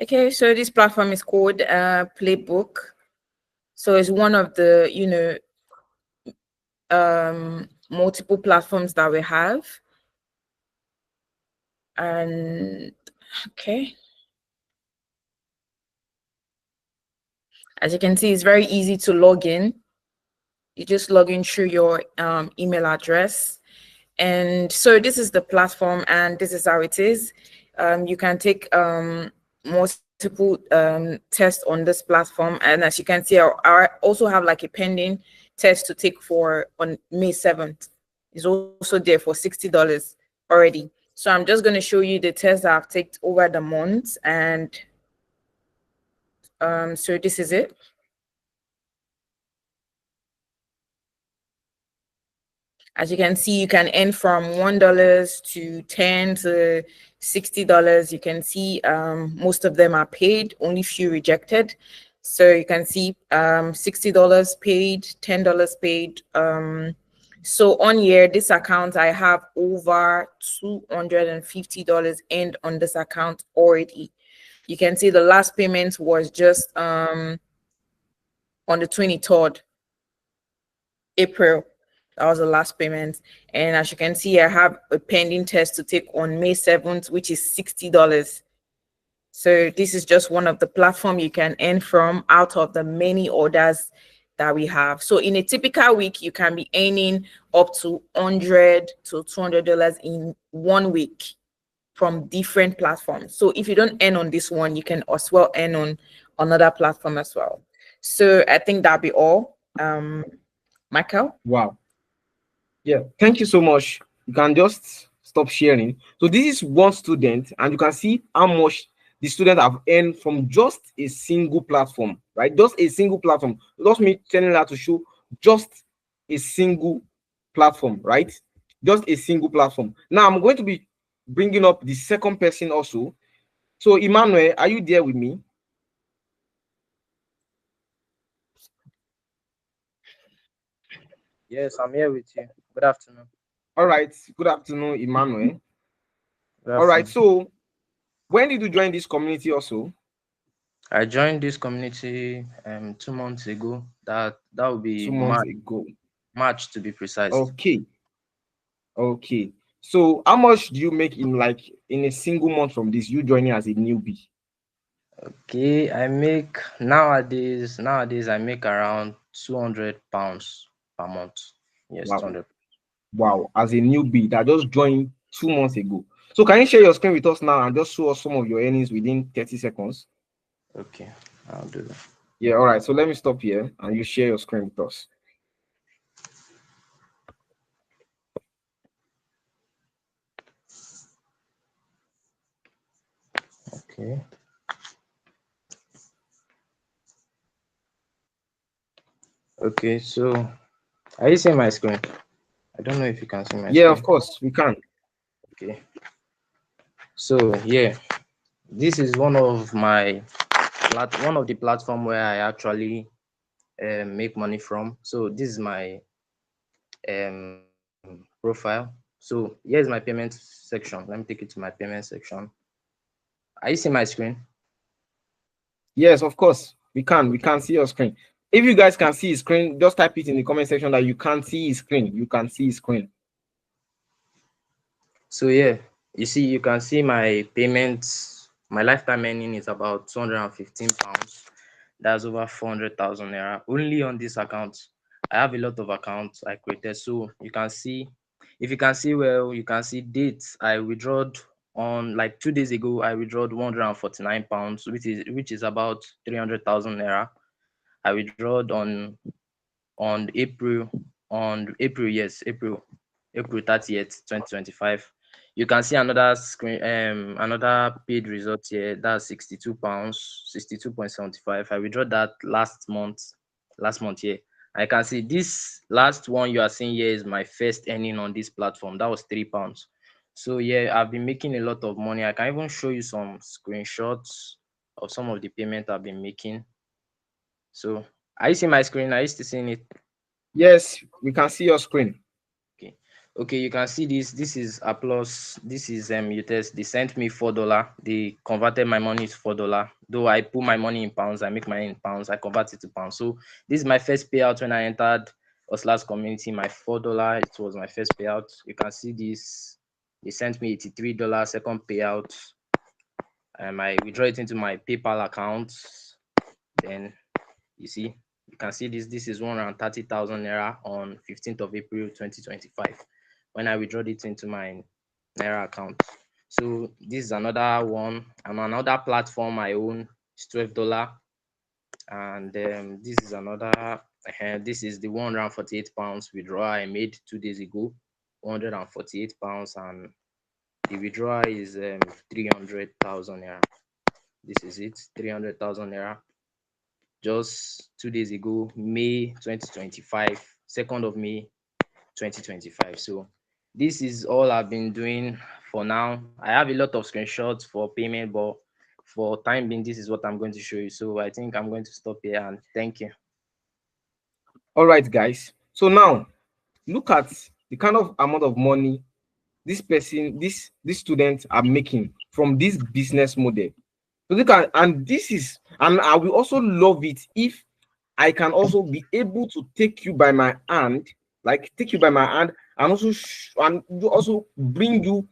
Okay, so this platform is called Playbook. So it's one of the, multiple platforms that we have. And okay. As you can see, it's very easy to log in. You just log in through your email address. And so this is the platform and this is how it is. You can take multiple tests on this platform. And as you can see, I also have like a pending test to take for on May 7th. It's also there for $60 already. So I'm just going to show you the tests that I've taken over the months. And so this is it. As you can see, you can earn from $1 to $10 to $60. You can see most of them are paid, only few rejected. So you can see $60 paid, $10 paid. So on here, this account, I have over $250 earned on this account already. You can see the last payment was just on the 23rd April. That was the last payment. And as you can see, I have a pending test to take on May 7th, which is $60. So this is just one of the platform you can earn from out of the many orders that we have. So in a typical week, you can be earning up to $100 to $200 in 1 week from different platforms. So if you don't earn on this one, you can as well earn on another platform as well. So I think that'll be all. Michael? Wow. Yeah, thank you so much. You can just stop sharing. So this is one student, and you can see how much the student have earned from just a single platform, right? Just a single platform. Just me telling her to show just a single platform, right? Just a single platform. Now I'm going to be bringing up the second person also. So Emmanuel, are you there with me? Yes, I'm here with you. Good afternoon. All right. Good afternoon, Emmanuel. Good All right. afternoon. So when did you join this community also? I joined this community 2 months ago. That would be 2 months ago. March to be precise. Okay. Okay. So how much do you make in like in a single month from this, you joining as a newbie? Okay, I make nowadays I make around £200 per month. Yes, Wow. 200. Wow. As a newbie that just joined 2 months ago. So can you share your screen with us now and just show us some of your earnings within 30 seconds? Okay, I'll do that. Yeah, all right. So let me stop here and you share your screen with us. Okay. Okay, so are you seeing my screen? I don't know if you can see my Yeah, of screen. course, we can. Okay. So yeah, this is one of the platform where I actually make money from. So this is my profile. So here's my payment section. Let me take it to my payment section. Are you seeing my screen? Yes, of course, we can. We Okay. can see your screen. If you guys can see his screen, just type it in the comment section that you can't see his screen. You can see his screen. So yeah, you see, you can see my payments. My lifetime earning is about £215. That's over 400,000 naira only on this account. I have a lot of accounts I created, so you can see. If you can see well, you can see dates. I withdrawed on like 2 days ago. I withdrawed £149, which is about 300,000 naira. I withdrawed on April yes, April 30th, 2025. You can see another screen another paid result here. That's £62, 62.75. I withdraw that last month here. I can see this last one you are seeing here is my first earning on this platform. That was £3. So yeah, I've been making a lot of money. I can even show you some screenshots of some of the payment I've been making. So are you seeing my screen? Are you still seeing it? Yes, we can see your screen. Okay. Okay, you can see this. This is Applause. This is Utes. They sent me $4. They converted my money to $4. Though I put my money in pounds, I make money in pounds, I convert it to pounds. So this is my first payout when I entered Osla's community. My $4. It was my first payout. You can see this. They sent me $83 second payout. I withdraw it into my PayPal account. Then you see, you can see this is 130,000 naira on 15th of April 2025 when I withdrew it into my naira account. So this is another one, and another platform I own is $12. And this is another this is the £148 withdrawal I made 2 days ago. £148, and the withdrawal is 300,000 naira. This is it, 300,000 naira just 2 days ago, May 2025, 2nd of May 2025. So this is all I've been doing for now. I have a lot of screenshots for payment, but for time being, this is what I'm going to show you. So I think I'm going to stop here, and thank you. All right, guys. So now look at the kind of amount of money this person, this students are making from this business model. So look at, and this is, and I will also love it if I can also be able to take you by my hand, like take you by my hand, and also and also bring you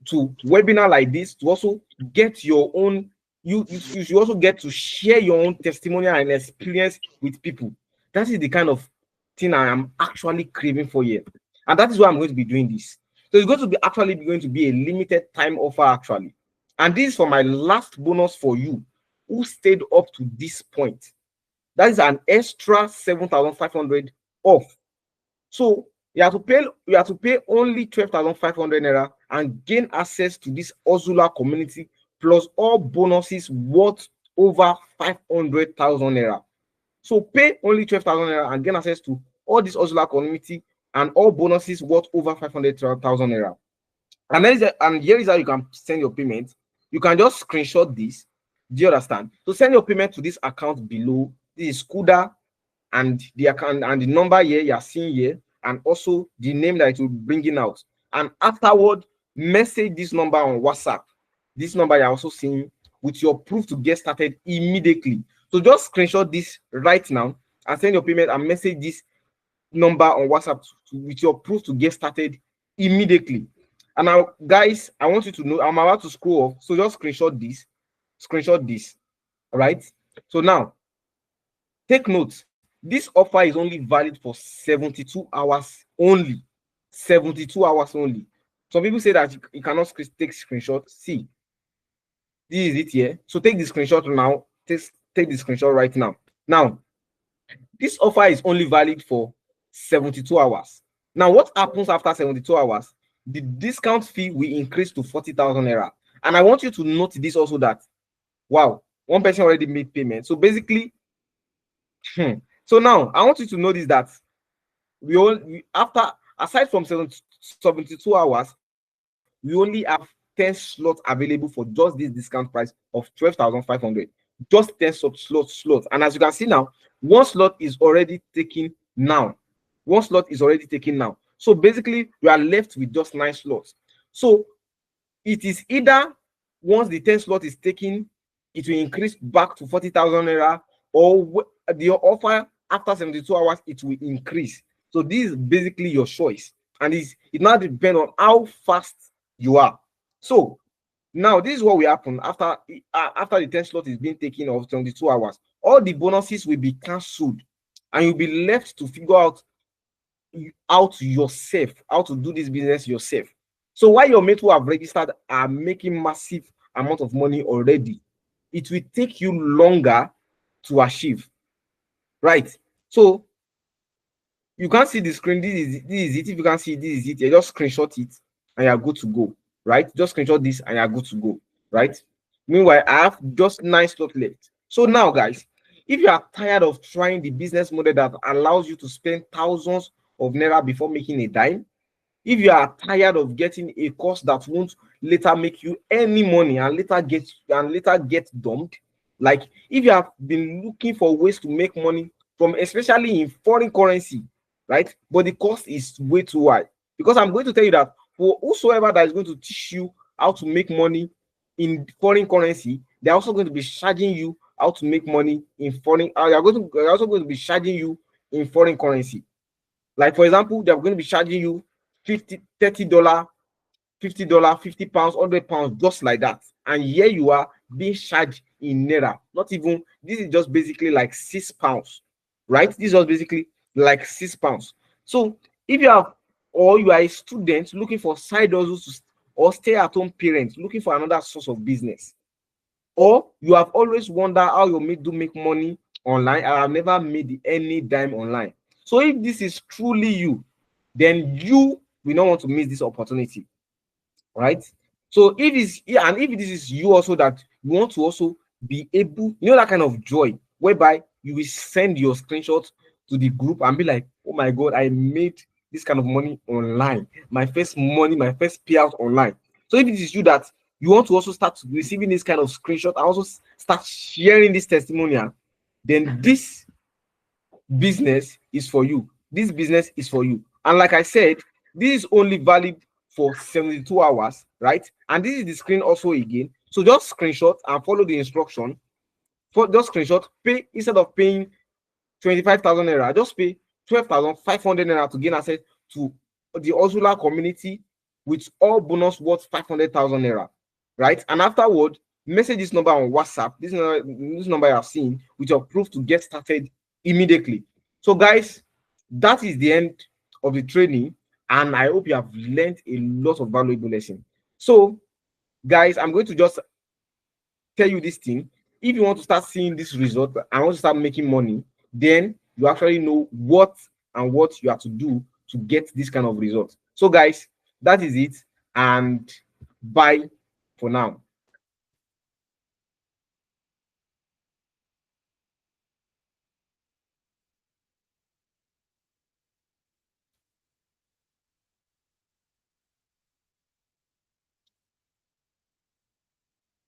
to webinar like this to also get your own. You should also get to share your own testimonial and experience with people. That is the kind of thing I am actually craving for here, and that is why I'm going to be doing this. So it's going to be actually going to be a limited time offer actually, and this is for my last bonus for you who stayed up to this point. That is an extra 7,500 off. So you have to pay only 12,500 naira and gain access to this Ozula community plus all bonuses worth over 500,000 naira. So pay only 12,000 naira and gain access to all this Ozula community and all bonuses worth over 500,000 naira. And here is how you can send your payment. You can just screenshot this. Do you understand? So send your payment to this account below. This is Kuda, and the account and the number here you are seeing here, and also the name that it will bring out. And afterward, message this number on WhatsApp. This number you're also seeing with your proof to get started immediately. So just screenshot this right now and send your payment and message this number on WhatsApp with your proof to get started immediately. And now, guys, I want you to know I'm about to scroll off, so just screenshot this. All right. So now, take note. This offer is only valid for 72 hours only. 72 hours only. Some people say that you cannot take screenshot. See, this is it here. So take the screenshot now. Take the screenshot right now. Now, this offer is only valid for 72 hours. Now, what happens after 72 hours? The discount fee will increase to 40,000 naira. And I want you to note this also that, wow, one person already made payment. So basically, so now I want you to notice that after, aside from 72 hours, we only have 10 slots available for just this discount price of 12,500. Just 10 slots. And as you can see now, one slot is already taken now. So basically, we are left with just 9 slots. So it is either once the 10 slot is taken, it will increase back to 40,000 naira, or the offer after 72 hours, it will increase. So this is basically your choice. And it now depends on how fast you are. So now this is what will happen after the 10 slot is being taken of 72 hours. All the bonuses will be cancelled, and you'll be left to figure out yourself how to do this business yourself. So while your mates who have registered are making massive amount of money already, it will take you longer to achieve. Right? So you can't see the screen. This is it. If you can't see, this is it. You just screenshot it and you're good to go. Right? Just screenshot this and you're good to go. Right? Meanwhile, I have just 9 slots left. So now, guys, if you are tired of trying the business model that allows you to spend thousands of naira before making a dime, if you are tired of getting a course that won't later make you any money and later get dumped, like if you have been looking for ways to make money from, especially in foreign currency, right, but the cost is way too high, because I'm going to tell you that for whosoever that is going to teach you how to make money in foreign currency, they're also going to be charging you how to make money in foreign. They're also going to be charging you in foreign currency. Like for example, they're going to be charging you $50, $30, $50, £50, £100, just like that. And here you are being charged in naira. Not even, this is just basically like £6, right? This is just basically like £6. So if you have, or you are a student looking for side hustles, or stay-at-home parents looking for another source of business, or you have always wondered how you make money online, I have never made any dime online. So if this is truly you, then you will not want to miss this opportunity, right? So if this is you also, that you want to also be able, that kind of joy whereby you will send your screenshots to the group and be like, oh my God, I made this kind of money online. My first payout online. So if it is you that you want to also start receiving this kind of screenshot and also start sharing this testimonial, then this business is for you. This business is for you. And like I said, this is only valid for 72 hours, right? And this is the screen also again. So just screenshot and follow the instruction. For just screenshot, pay instead of paying 25,000 naira, just pay 12,500 naira to gain access to the Ozula community with all bonus worth 500,000 naira, right? And afterward, message this number on WhatsApp, this number you have seen, with your proof to get started immediately. So guys, that is the end of the training, and I hope you have learned a lot of valuable lessons. So guys, I'm going to just tell you this thing. If you want to start seeing this result and want to start making money, then you actually know what you have to do to get this kind of results. So guys, that is it, and bye for now.